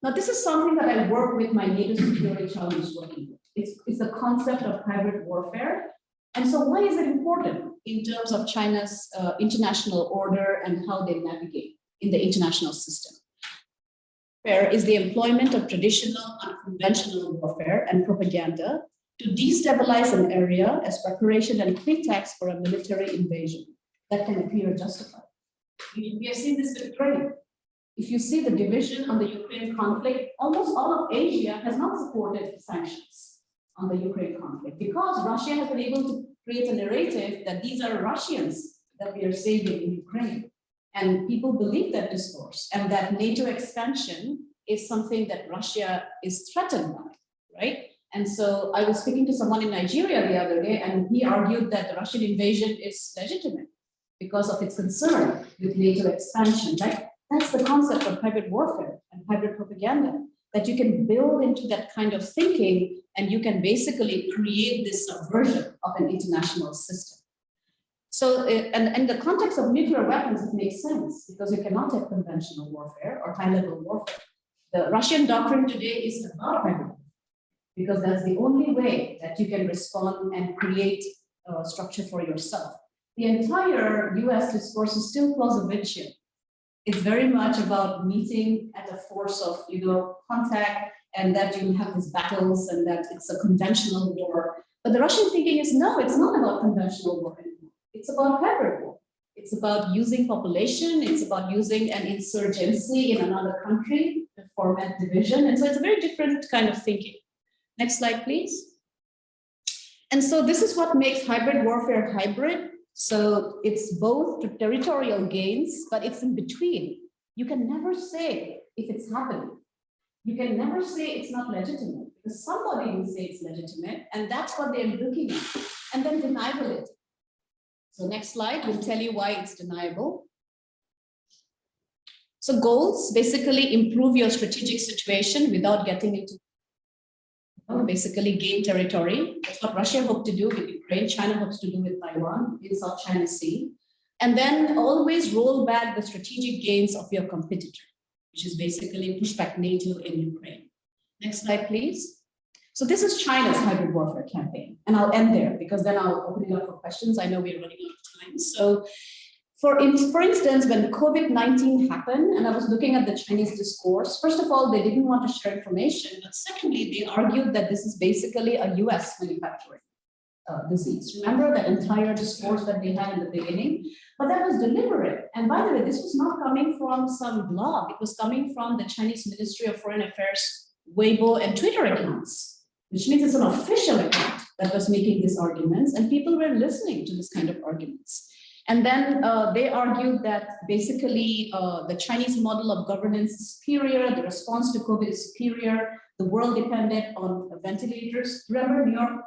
Now, this is something that I work with my NATO security challenges working with. It's the concept of hybrid warfare. And so why is it important in terms of China's international order and how they navigate in the international system? Warfare is the employment of traditional unconventional warfare and propaganda to destabilize an area as preparation and pretext for a military invasion that can appear justified. We have seen this with Ukraine. If you see the division on the Ukraine conflict, almost all of Asia has not supported sanctions on the Ukraine conflict because Russia has been able to create a narrative that these are Russians that we are saving in Ukraine. And people believe that discourse and that NATO expansion is something that Russia is threatened by, right? And so I was speaking to someone in Nigeria the other day, and he argued that the Russian invasion is legitimate because of its concern with NATO expansion, right? That's the concept of hybrid warfare and hybrid propaganda, that you can build into that kind of thinking and you can basically create this subversion of an international system. So, and in the context of nuclear weapons, it makes sense because you cannot have conventional warfare or high-level warfare. The Russian doctrine today is about hybrid warfare because that's the only way that you can respond and create a structure for yourself. The entire US discourse is still Clausewitzian. It's very much about meeting at a force of, contact, and that you have these battles and that it's a conventional war. But the Russian thinking is, no, it's not about conventional war anymore. It's about hybrid war. It's about using population. It's about using an insurgency in another country to format division. And so it's a very different kind of thinking. Next slide, please. And so this is what makes hybrid warfare hybrid. So it's both territorial gains, but it's in between. You can never say if it's happening. You can never say it's not legitimate because somebody will say it's legitimate, and that's what they're looking at, and then deniable it. So next slide will tell you why it's deniable. So goals basically improve your strategic situation without getting into basically gain territory. That's what Russia hoped to do with Ukraine. China hopes to do with Taiwan in South China Sea. And then always roll back the strategic gains of your competitor, which is basically push back NATO in Ukraine. Next slide, please. So this is China's hybrid warfare campaign. And I'll end there because then I'll open it up for questions. I know we're running out of time. So for instance, when COVID-19 happened, and I was looking at the Chinese discourse, first of all, they didn't want to share information, but secondly, they argued that this is basically a US manufacturing disease. Remember that entire discourse that they had in the beginning? But that was deliberate. And by the way, this was not coming from some blog. It was coming from the Chinese Ministry of Foreign Affairs Weibo and Twitter accounts, which means it's an official account that was making these arguments, and people were listening to this kind of arguments. And then they argued that basically the Chinese model of governance is superior, the response to COVID is superior, the world depended on ventilators. Remember New York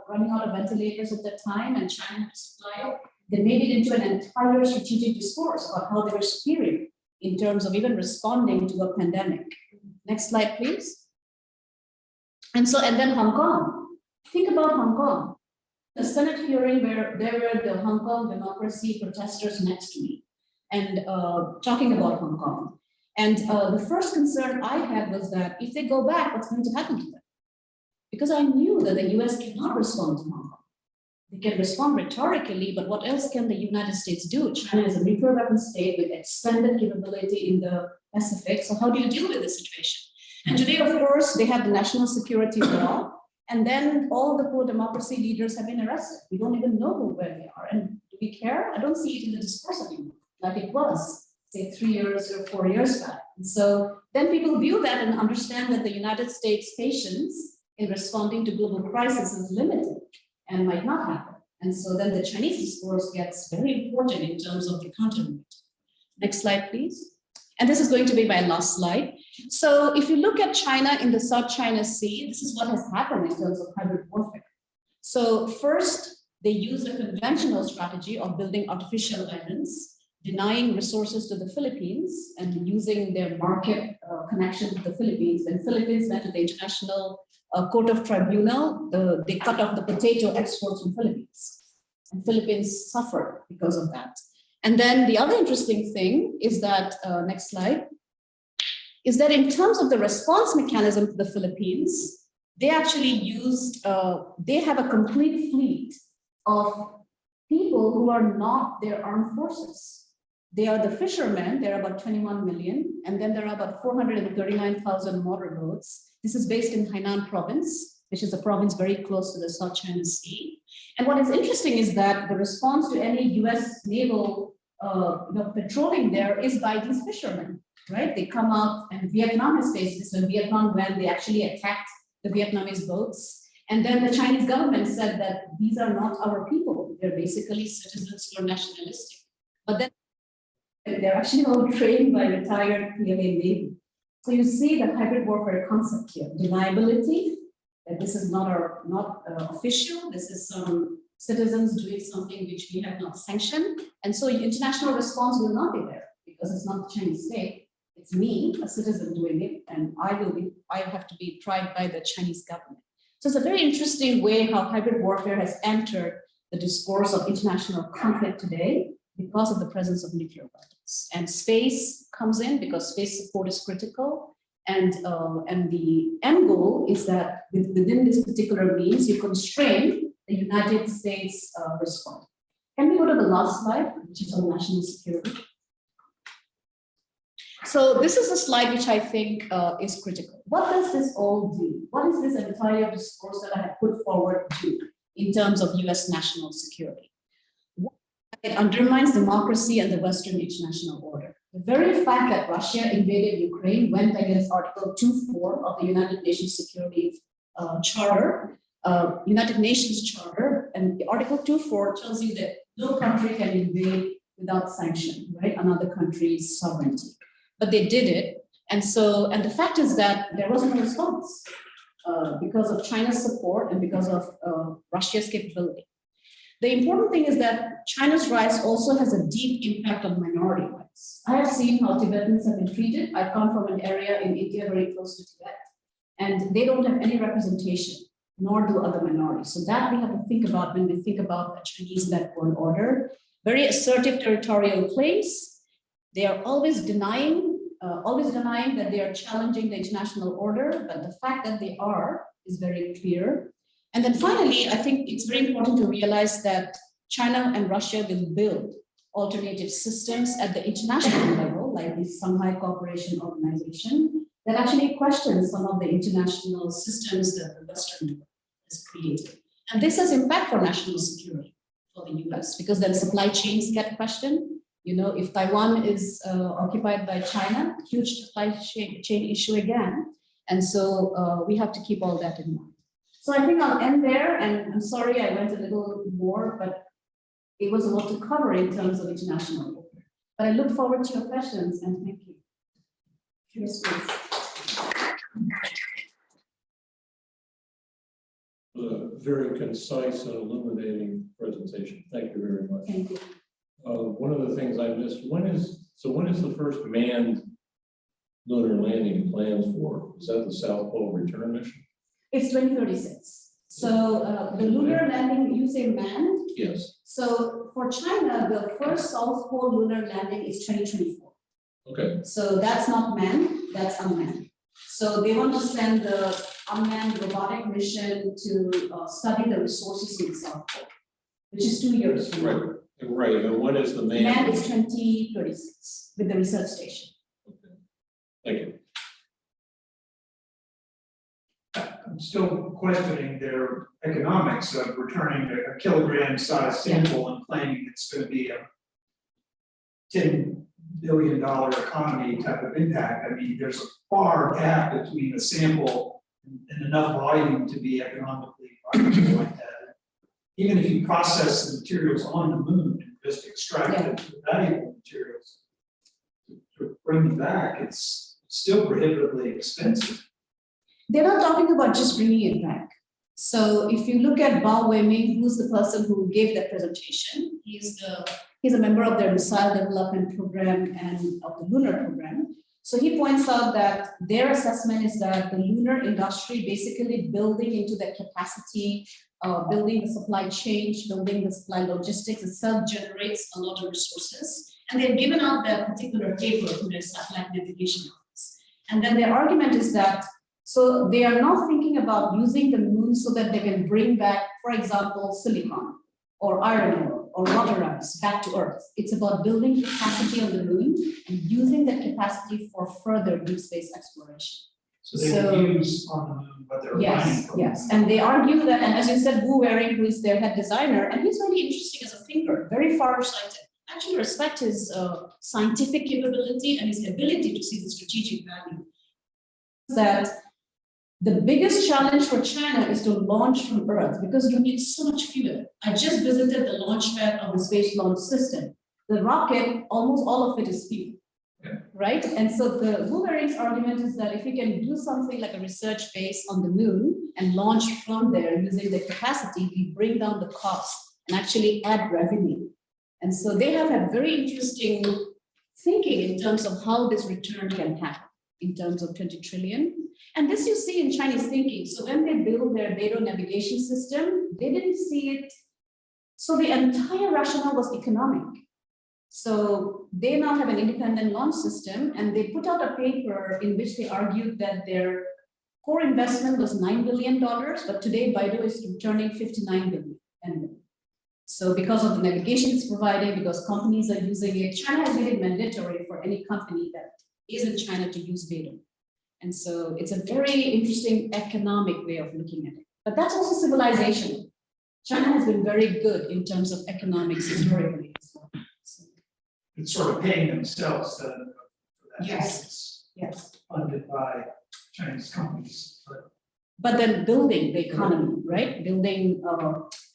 running out of ventilators at that time and China had supply They made it into an entire strategic discourse about how they were superior in terms of even responding to a pandemic. Next slide, please. And then Hong Kong. Think about Hong Kong. The Senate hearing where there were the Hong Kong democracy protesters next to me and talking about Hong Kong. And the first concern I had was that if they go back, what's going to happen to them? Because I knew that the US cannot respond to Hong Kong. They can respond rhetorically, but what else can the United States do? China is a nuclear weapon state with expanded capability in the Pacific. So how do you deal with this situation? And today, of course, they have the national security law. And then all the pro-democracy leaders have been arrested. We don't even know where they are. And do we care? I don't see it in the discourse anymore, like it was, say, 3 years or 4 years back. And so then people view that and understand that the United States' patience in responding to global crisis is limited and might not happen. And so then the Chinese discourse gets very important in terms of the countermeasure. Next slide, please. And this is going to be my last slide. So if you look at China in the South China Sea, this is what has happened in terms of hybrid warfare. So first, they used a conventional strategy of building artificial islands, denying resources to the Philippines and using their market connection to the Philippines. When Philippines went to the International Court of Tribunal, they cut off the potato exports from Philippines. And Philippines suffered because of that. And then the other interesting thing is that, next slide, is that in terms of the response mechanism to the Philippines, they actually used, they have a complete fleet of people who are not their armed forces. They are the fishermen, there are about 21 million, and then there are about 439,000 motorboats. This is based in Hainan province, which is a province very close to the South China Sea. And what is interesting is that the response to any US naval patrolling there is by these fishermen, right? They come out, and Vietnam has faced this. When Vietnam went, they actually attacked the Vietnamese boats. And then the Chinese government said that these are not our people. They're basically citizens who are nationalistic. But then they're actually all trained by retired PLA Navy. So you see the hybrid warfare concept here, deniability, that this is not official, this is some citizens doing something which we have not sanctioned. And so international response will not be there because it's not the Chinese state. It's me, a citizen, doing it, and I have to be tried by the Chinese government. So it's a very interesting way how hybrid warfare has entered the discourse of international conflict today because of the presence of nuclear weapons. And space comes in because space support is critical. And the end goal is that within this particular means, you constrain the United States response. Can we go to the last slide, which is on national security? So this is a slide which I think is critical. What does this all do? What is this entire discourse that I have put forward to in terms of US national security? It undermines democracy and the Western international order. The very fact that Russia invaded Ukraine went against Article 2.4 of the United Nations Security Charter, United Nations Charter, and the Article 2.4 tells you that no country can invade without sanction, right? Another country's sovereignty. But they did it, and the fact is that there wasn't a response because of China's support and because of Russia's capability. The important thing is that China's rise also has a deep impact on minority rights. I have seen how Tibetans have been treated. I come from an area in India very close to Tibet, and they don't have any representation, nor do other minorities. So that we have to think about when we think about a Chinese-led world order. Very assertive territorial claims. They are always denying that they are challenging the international order, but the fact that they are is very clear. And then finally, I think it's very important to realize that China and Russia will build alternative systems at the international level, like the Shanghai Cooperation Organization, that actually questions some of the international systems that the Western world has created. And this has impact for national security for the US, because then supply chains get questioned. You know, if Taiwan is occupied by China, huge supply chain issue again. And so we have to keep all that in mind. So I think I'll end there, and I'm sorry I went a little more, but it was a lot to cover in terms of international order. But I look forward to your questions, and thank you. Yes, please. A very concise and illuminating presentation. Thank you very much. very much. Thank you. One of the things I missed, when is the first manned lunar landing plans for? Is that the South Pole return mission? It's 2036. So the lunar landing, you say manned? Yes. So for China, the first South Pole lunar landing is 2024. Okay. So that's not manned, that's unmanned. So they want to send the unmanned robotic mission to study the resources in the South Pole, which is 2 years from now. Right. And when is the manned? Manned is 2036 with the research station. Okay. Thank you. I'm still questioning their economics of returning a kilogram size sample and claiming it's going to be a $10 billion economy type of impact. I mean, there's a far gap between a sample and enough volume to be economically viable like that. Even if you process the materials on the moon and just extract the valuable materials to bring them back, it's still prohibitively expensive. They're not talking about just bringing it back. So if you look at Bao Weiming, who's the person who gave that presentation, he's a member of their missile development program and of the lunar program. So he points out that their assessment is that the lunar industry basically building into the capacity, building the supply chain, building the supply logistics itself generates a lot of resources. And they've given out that particular paper to their satellite navigation office. And then their argument is that so they are not thinking about using the moon so that they can bring back, for example, silicon or iron ore or water ice back to Earth. It's about building capacity on the moon and using that capacity for further deep space exploration. So they will use on the moon what they're mining from. Yes, and they argue that, and as you said, Wu Waring, who is their head designer, and he's very interesting as a thinker, very far-sighted. Actually respect his scientific capability and his ability to see the strategic value. That the biggest challenge for China is to launch from Earth because you need so much fuel. I just visited the launch pad of the Space Launch System. The rocket, almost all of it is fuel, right? And so the Wu Waring's argument is that if we can do something like a research base on the moon and launch from there using the capacity, we bring down the cost and actually add revenue. And so they have had very interesting thinking in terms of how this return can happen in terms of 20 trillion. And this you see in Chinese thinking. So when they build their Beidou navigation system, they didn't see it. So the entire rationale was economic. So they now have an independent launch system and they put out a paper in which they argued that their core investment was $9 billion, but today Beidou is returning 59 billion. And so because of the navigation it's providing, because companies are using it, China has made it mandatory for any company that is in China to use Beidou. And so it's a very interesting economic way of looking at it. But that's also civilization. China has been very good in terms of economics historically as well. So, It's sort of paying themselves for that. Yes. Yes. Funded by Chinese companies. But then building the economy, right? Building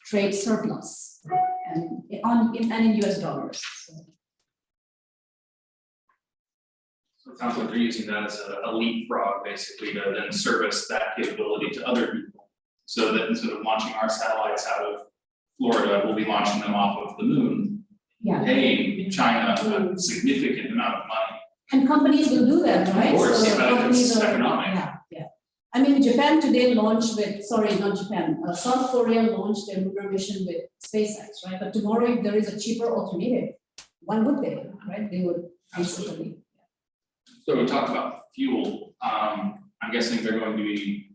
trade surplus and in US dollars. So it sounds like they're using that as a leapfrog, basically, to then service that capability to other people. So that instead of launching our satellites out of Florida, we'll be launching them off of the moon, paying China a significant amount of money. And companies will do that, right? Of course, so companies it's are, economic. Yeah. I mean, Japan today launched with, sorry, not Japan, South Korea launched their lunar mission with SpaceX, right? But tomorrow, if there is a cheaper alternative, why would they, right? They would absolutely. So we talked about fuel. I'm guessing they're going to be,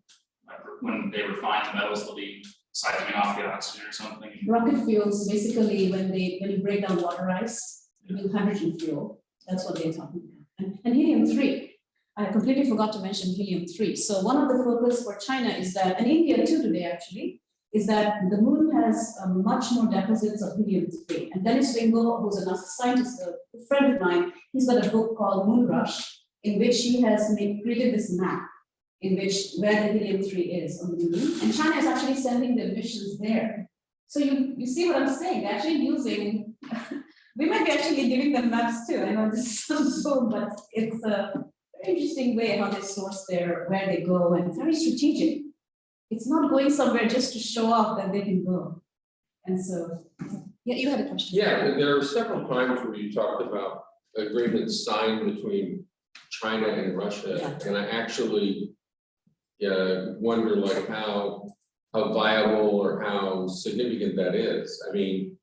like, when they refine the metals, they'll be siphoning off the oxygen or something. Rocket fuels, basically, when you break down water ice, you do hydrogen fuel. That's what they're talking about. And helium-3. I completely forgot to mention helium-3. So one of the focus for China is that, and India too today actually, is that the moon has much more deposits of helium-3. And Dennis Ringo, who's a NASA scientist, a friend of mine, he's got a book called Moon Rush, in which he has created this map in which where the helium-3 is on the moon. And China is actually sending the missions there. So you see what I'm saying? They're actually using, we might be actually giving them maps too. I know this sounds so, but it's a very interesting way how they source where they go, and very strategic. It's not going somewhere just to show off that they can go. And so. Yeah, you had a question. Yeah, there are several times where you talked about agreements signed between China and Russia, Yeah. and I actually wonder like how viable or how significant that is. I mean,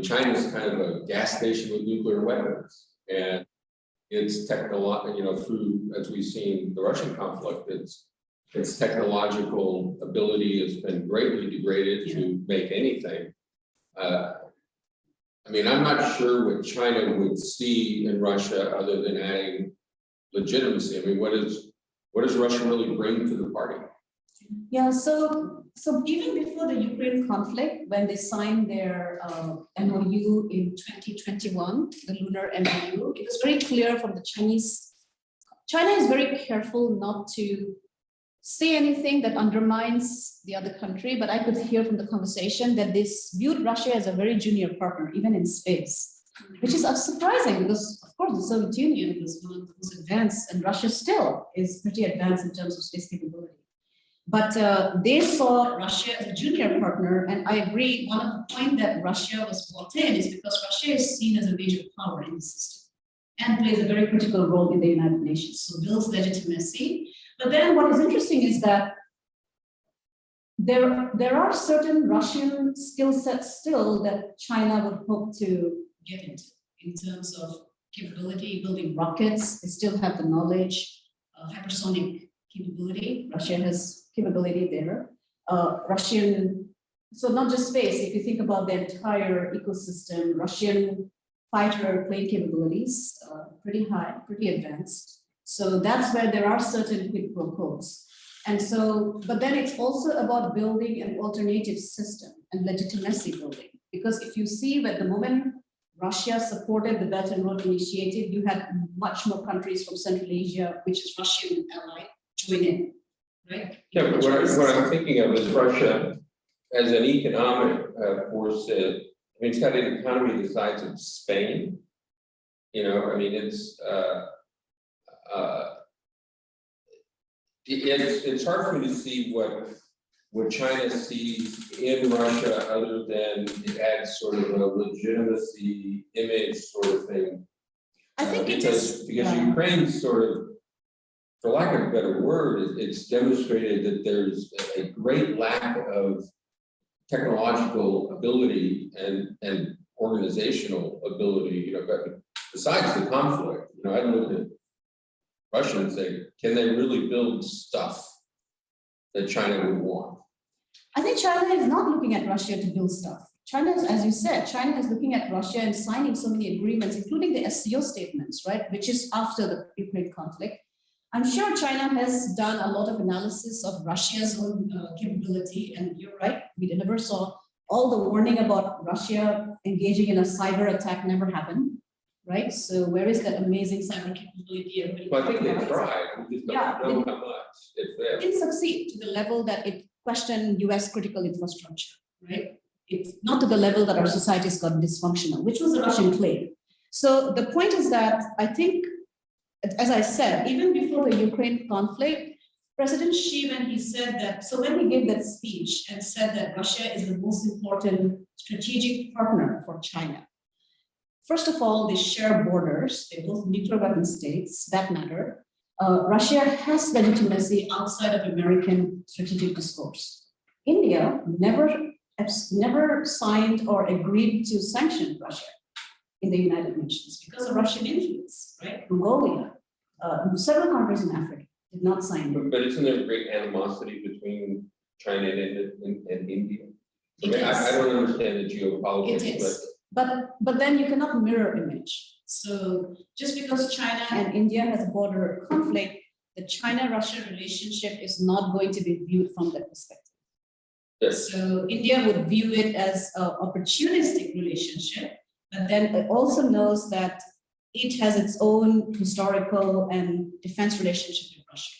China's kind of a gas station with nuclear weapons, and it's technological, through, as we've seen the Russian conflict, its technological ability has been greatly degraded to make anything. I'm not sure what China would see in Russia other than adding legitimacy. What does Russia really bring to the party? Yeah, so even before the Ukraine conflict, when they signed their MOU in 2021, the lunar MOU, it was very clear from the Chinese. China is very careful not to say anything that undermines the other country, but I could hear from the conversation that they viewed Russia as a very junior partner, even in space, which is surprising because, of course, the Soviet Union was one of the most advanced, and Russia still is pretty advanced in terms of space capability. But they saw Russia as a junior partner, and I agree. One of the points that Russia was brought in is because Russia is seen as a major power in the system and plays a very critical role in the United Nations, so builds legitimacy. But then what is interesting is that there are certain Russian skill sets still that China would hope to get into in terms of capability, building rockets. They still have the knowledge, hypersonic capability. Russia has capability there. So not just space, if you think about the entire ecosystem, Russian fighter plane capabilities, pretty high, pretty advanced. So that's where there are certain quid pro quos. And so, but then it's also about building an alternative system and legitimacy building. Because if you see at the moment Russia supported the Belt and Road Initiative, you had much more countries from Central Asia, which is Russian ally, join in, right? Yeah, but what I'm thinking of is Russia as an economic force. It's got an economy the size of Spain. It's hard for me to see what China sees in Russia other than it adds sort of a legitimacy image sort of thing. I think because Ukraine's sort of, for lack of a better word, it's demonstrated that there's a great lack of technological ability and organizational ability, but besides the conflict, I look at Russia and say, can they really build stuff that China would want? I think China is not looking at Russia to build stuff. China is, as you said, China is looking at Russia and signing so many agreements, including the SCO statements, right, which is after the Ukraine conflict. I'm sure China has done a lot of analysis of Russia's own capability, and you're right, we never saw all the warning about Russia engaging in a cyber attack never happened, right? So where is that amazing cyber capability? Well, I think they tried. We just don't know how much it failed. It didn't succeed to the level that it questioned US critical infrastructure, right? It's not to the level that our societies got dysfunctional, which was the Russian claim. So the point is that I think, as I said, even before the Ukraine conflict, President Xi, when he said that, so when he gave that speech and said that Russia is the most important strategic partner for China. First of all, they share borders, they're both nuclear weapon states, that matter. Russia has legitimacy outside of American strategic discourse. India never signed or agreed to sanction Russia in the United Nations because of Russian influence, right? Mongolia, several countries in Africa did not sign it. But isn't there great animosity between China and India? I don't understand the geopolitics. It is. But then you cannot mirror image. So just because China and India has a border conflict, the China-Russia relationship is not going to be viewed from that perspective. Yes. So India would view it as an opportunistic relationship, but then it also knows that it has its own historical and defense relationship with Russia,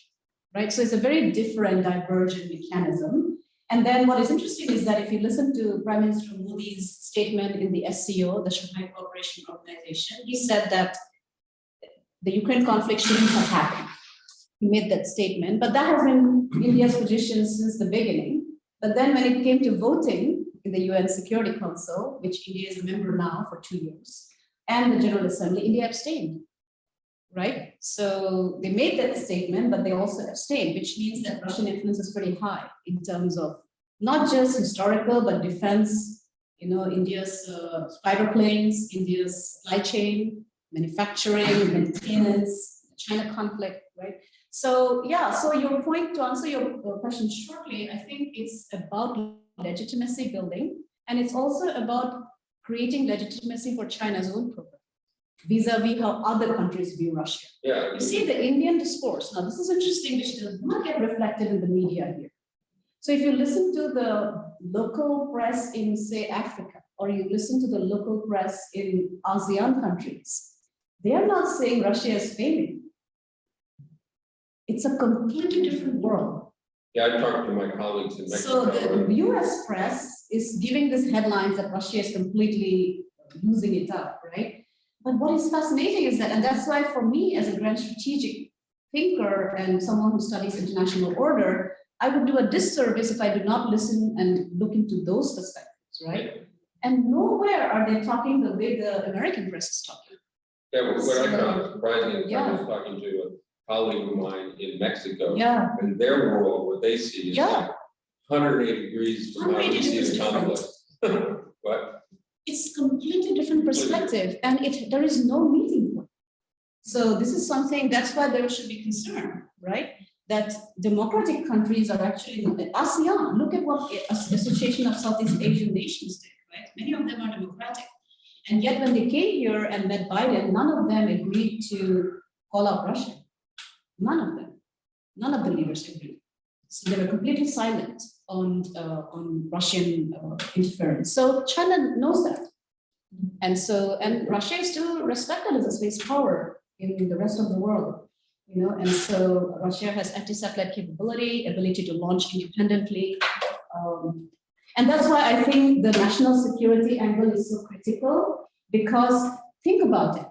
right? So it's a very different divergent mechanism. And then what is interesting is that if you listen to Prime Minister Modi's statement in the SCO, the Shanghai Cooperation Organization, he said that the Ukraine conflict shouldn't have happened. He made that statement, but that has been India's position since the beginning. But then when it came to voting, in the UN Security Council, which India is a member now for 2 years, and the General Assembly, India abstained, right? So they made that statement, but they also abstained, which means that Russian influence is pretty high in terms of not just historical, but defense, you know, India's fighter planes, India's supply chain, manufacturing, maintenance, China conflict, right? So yeah, so your point, to answer your question shortly, I think it's about legitimacy building, and it's also about creating legitimacy for China's own program, vis-a-vis how other countries view Russia. Yeah. You see the Indian discourse. Now, this is interesting, which does not get reflected in the media here. So if you listen to the local press in, say, Africa, or you listen to the local press in ASEAN countries, they are not saying Russia is failing. It's a completely different world. Yeah, I talked to my colleagues in So Mexico. the US press is giving these headlines that Russia is completely losing it up, right? But what is fascinating is that, and that's why for me as a grand strategic thinker and someone who studies international order, I would do a disservice if I do not listen and look into those perspectives, right? And nowhere are they talking the way the American press is talking. Yeah, but what I found surprising, Yeah. I was talking to a colleague of mine in Mexico. Yeah, And their world, what they see is Yeah. like 180 degrees from how we 180 see degrees the conflict. What? it's completely different perspective, and there is no meeting point. So this is something, that's why there should be concern, right? That democratic countries are actually, ASEAN, look at what Association of Southeast Asian Nations did, right? Many of them are democratic. And yet when they came here and met Biden, none of them agreed to call out Russia. None of them. None of the leaders agreed. So they were completely silent on Russian interference. So China knows that. And Russia is still respected as a space power in the rest of the world. You know, and so Russia has anti-satellite capability, ability to launch independently. And that's why I think the national security angle is so critical, because think about it.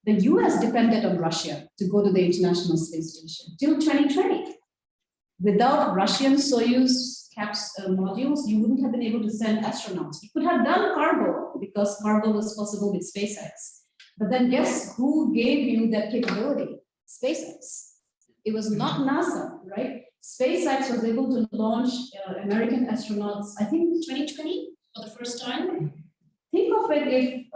The US depended on Russia to go to the International Space Station till 2020. Without Russian Soyuz modules, you wouldn't have been able to send astronauts. You could have done cargo because cargo was possible with SpaceX. But then guess who gave you that capability? SpaceX. It was not NASA, right? SpaceX was able to launch American astronauts, I think 2020 for the first time. Think of it if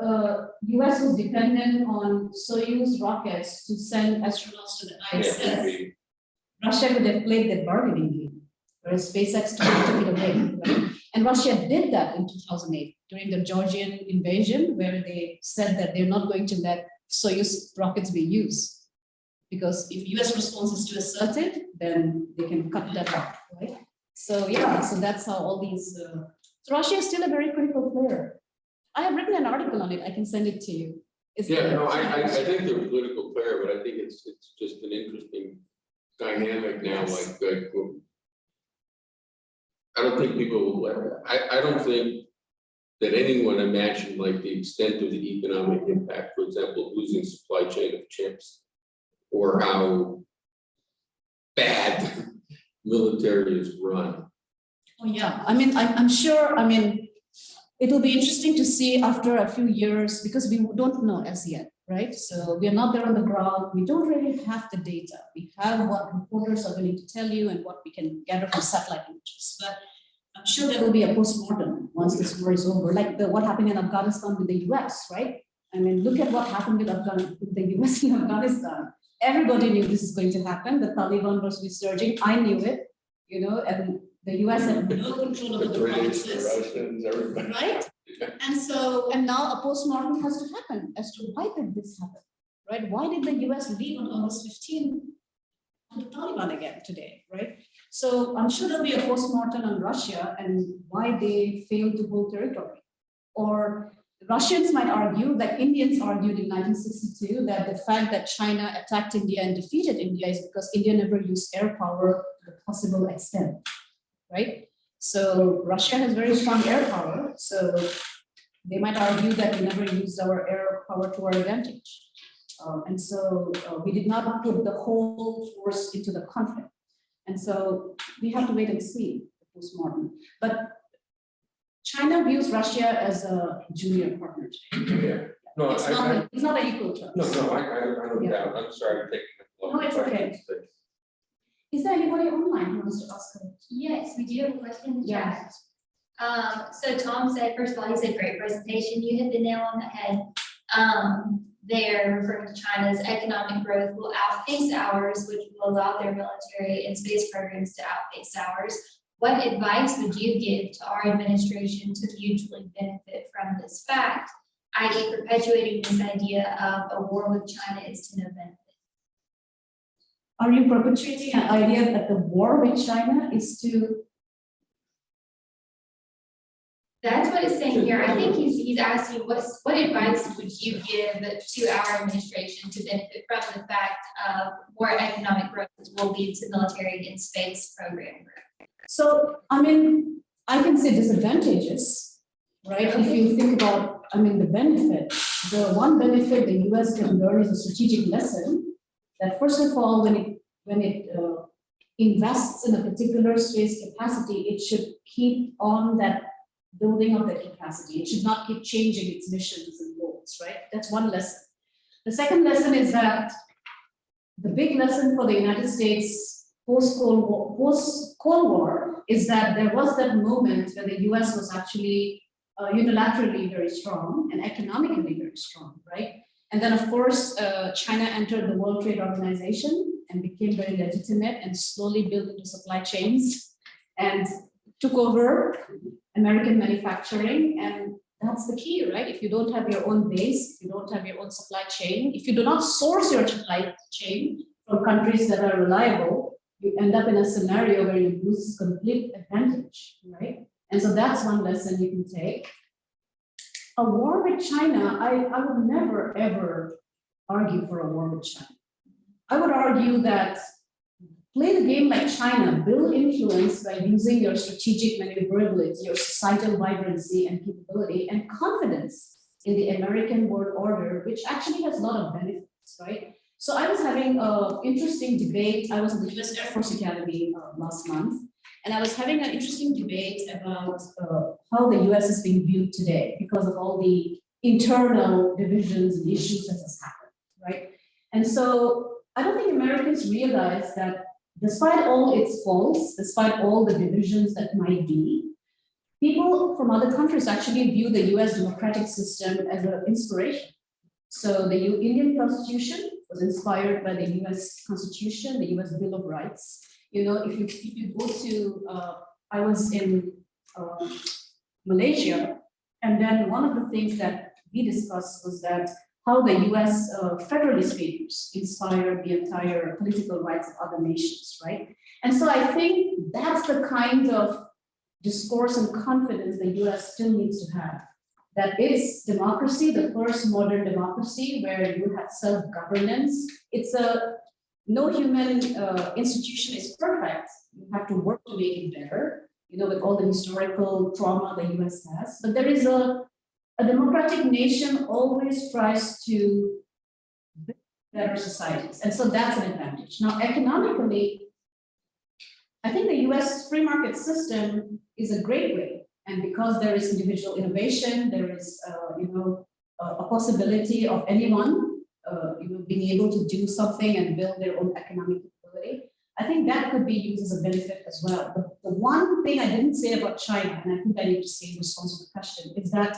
US was dependent on Soyuz rockets to send astronauts to the ISS. Russia would have played that bargaining game, whereas SpaceX took it away. Right? And Russia did that in 2008 during the Georgian invasion, where they said that they're not going to let Soyuz rockets be used. Because if US response is too assertive, then they can cut that off, right? So yeah, so that's how all these, so Russia is still a very critical player. I have written an article on it, I can send it to you. I think they're a political player, but I think it's just an interesting dynamic now, Yes. like I don't think people will, I don't think that anyone imagined like the extent of the economic impact, for example, losing supply chain of chips, or how bad military is run. Oh yeah, I mean, I'm sure, I mean, it'll be interesting to see after a few years, because we don't know as yet, right? So we are not there on the ground. We don't really have the data. We have what reporters are willing to tell you and what we can gather from satellite images. But I'm sure there will be a post-mortem once this war is over, like what happened in Afghanistan with the US, right? I mean, look at what happened with the US in Afghanistan. Everybody knew this is going to happen. The Taliban was resurging. I knew it, you know, and the US had no control over the British, the provinces, Russians, everybody. right? And now a post-mortem has to happen as to why did this happen, right? Why did the US leave on August 15 on the Taliban again today, right? So I'm sure there'll be a post-mortem on Russia and why they failed to hold territory. Or Russians might argue, like Indians argued in 1962, that the fact that China attacked India and defeated India is because India never used air power to the possible extent, right? So Russia has very strong air power, so they might argue that we never used our air power to our advantage. And so we did not put the whole force into the conflict. And so we have to wait and see the post-mortem. But China views Russia as a junior partner. Yeah. No, It's not an equal to us. no, I don't Yeah. doubt, I'm sorry, taking. No, it's okay. Is there anybody online who wants to ask? Yes, we do have a question in the Yeah. chat. So Tom said, first of all, he said, great presentation. You hit the nail on the head. They're referring to China's economic growth will outpace ours, which will allow their military and space programs to outpace ours. What advice would you give to our administration to mutually benefit from this fact, i.e. perpetuating this idea of a war with China is to no benefit? Are you perpetuating an idea that the war with China is to? That's what it's saying here. I think he's asking what advice would you give to our administration to benefit from the fact of more economic growth will lead to military and space program growth? So, I mean, I can say disadvantages, right? If you think about, I mean, the benefit, the one benefit the US can learn is a strategic lesson that first of all, when it invests in a particular space capacity, it should keep on that building of that capacity. It should not keep changing its missions and goals, right? That's one lesson. The second lesson is that the big lesson for the United States post-Cold War is that there was that moment where the US was actually unilaterally very strong and economically very strong, right? And then of course, China entered the World Trade Organization and became very legitimate and slowly built into supply chains and took over American manufacturing, and that's the key, right? If you don't have your own base, if you don't have your own supply chain, if you do not source your supply chain from countries that are reliable, you end up in a scenario where you lose complete advantage, right? And so that's one lesson you can take. A war with China, I would never, ever argue for a war with China. I would argue that play the game like China, build influence by using your strategic maneuverability, your societal vibrancy and capability and confidence in the American world order, which actually has a lot of benefits, right? So I was having an interesting debate. I was in the US Air Force Academy last month, and I was having an interesting debate about how the US is being viewed today because of all the internal divisions and issues that has happened, right? And so I don't think Americans realize that despite all its faults, despite all the divisions that might be, people from other countries actually view the US democratic system as an inspiration. So the Indian Constitution was inspired by the US Constitution, the US Bill of Rights. You know, if you go to, I was in Malaysia, and then one of the things that we discussed was that how the US Federalist Papers inspired the entire political rights of other nations, right? And so I think that's the kind of discourse and confidence the US still needs to have. That is democracy, the first modern democracy where you have self-governance. It's no human institution is perfect. You have to work to make it better, you know, with all the historical trauma the US has. But there is a democratic nation always tries to build better societies. And so that's an advantage. Now, economically, I think the US free market system is a great way. And because there is individual innovation, there is, a possibility of anyone, being able to do something and build their own economic capability. I think that could be used as a benefit as well. But the one thing I didn't say about China, and I think I need to say in response to the question, is that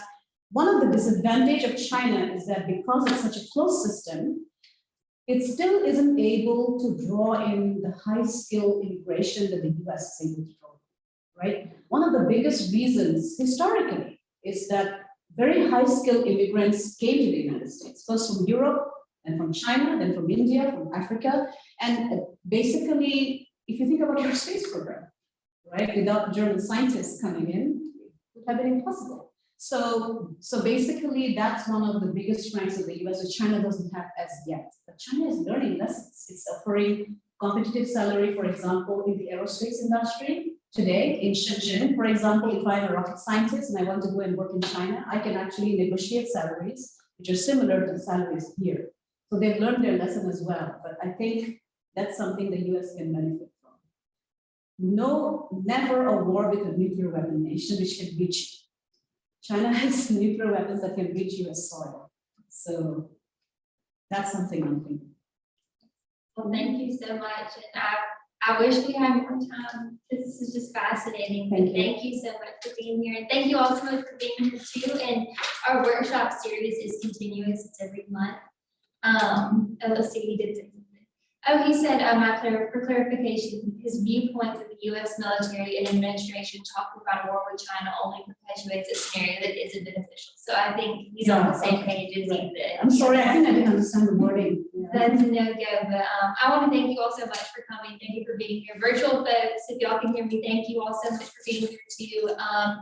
one of the disadvantages of China is that because it's such a closed system, it still isn't able to draw in the high skill immigration that the US is able to draw, right? One of the biggest reasons historically is that very high skilled immigrants came to the United States, first from Europe, and from China, then from India, from Africa. And basically, if you think about your space program, right, without German scientists coming in, it would have been impossible. So basically, that's one of the biggest strengths of the US, which China doesn't have as yet. But China is learning lessons. It's offering competitive salary, for example, in the aerospace industry. Today, in Shenzhen, for example, if I'm a rocket scientist and I want to go and work in China, I can actually negotiate salaries which are similar to the salaries here. So they've learned their lesson as well. But I think that's something the US can benefit from. No, never a war with a nuclear weapon nation, which can reach China has nuclear weapons that can reach US soil. So that's something I'm thinking. Well, thank you so much, and I wish we had more time, because this is just fascinating, but Thank you. thank you so much for being here, and thank you all so much for being here too, and our workshop series is continuous, it's every month. Oh, let's see, he did say something. Oh, he said, for clarification, his viewpoint that the US military and administration talking about a war with China only perpetuates a scenario that isn't beneficial. So I think he's on the same page as you. I'm sorry, I think I didn't understand the wording. Yeah. That's a no-go, but I want to thank you all so much for coming. Thank you for being here. Virtual folks, if y'all can hear me, thank you all so much for being here too.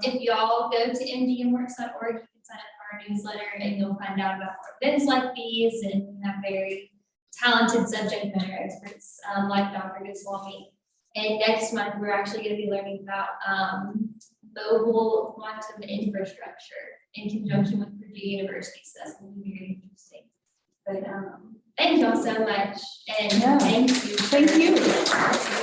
If y'all go to mdmworks.org, you can sign up for our newsletter and you'll find out about more events like these, and we have very talented subject matter experts like Dr. Goswami. And next month, we're actually going to be learning about mobile quantum infrastructure in conjunction with Purdue University. So that's going to be very interesting. But thank you all so much, and Yeah. thank you. Thank you.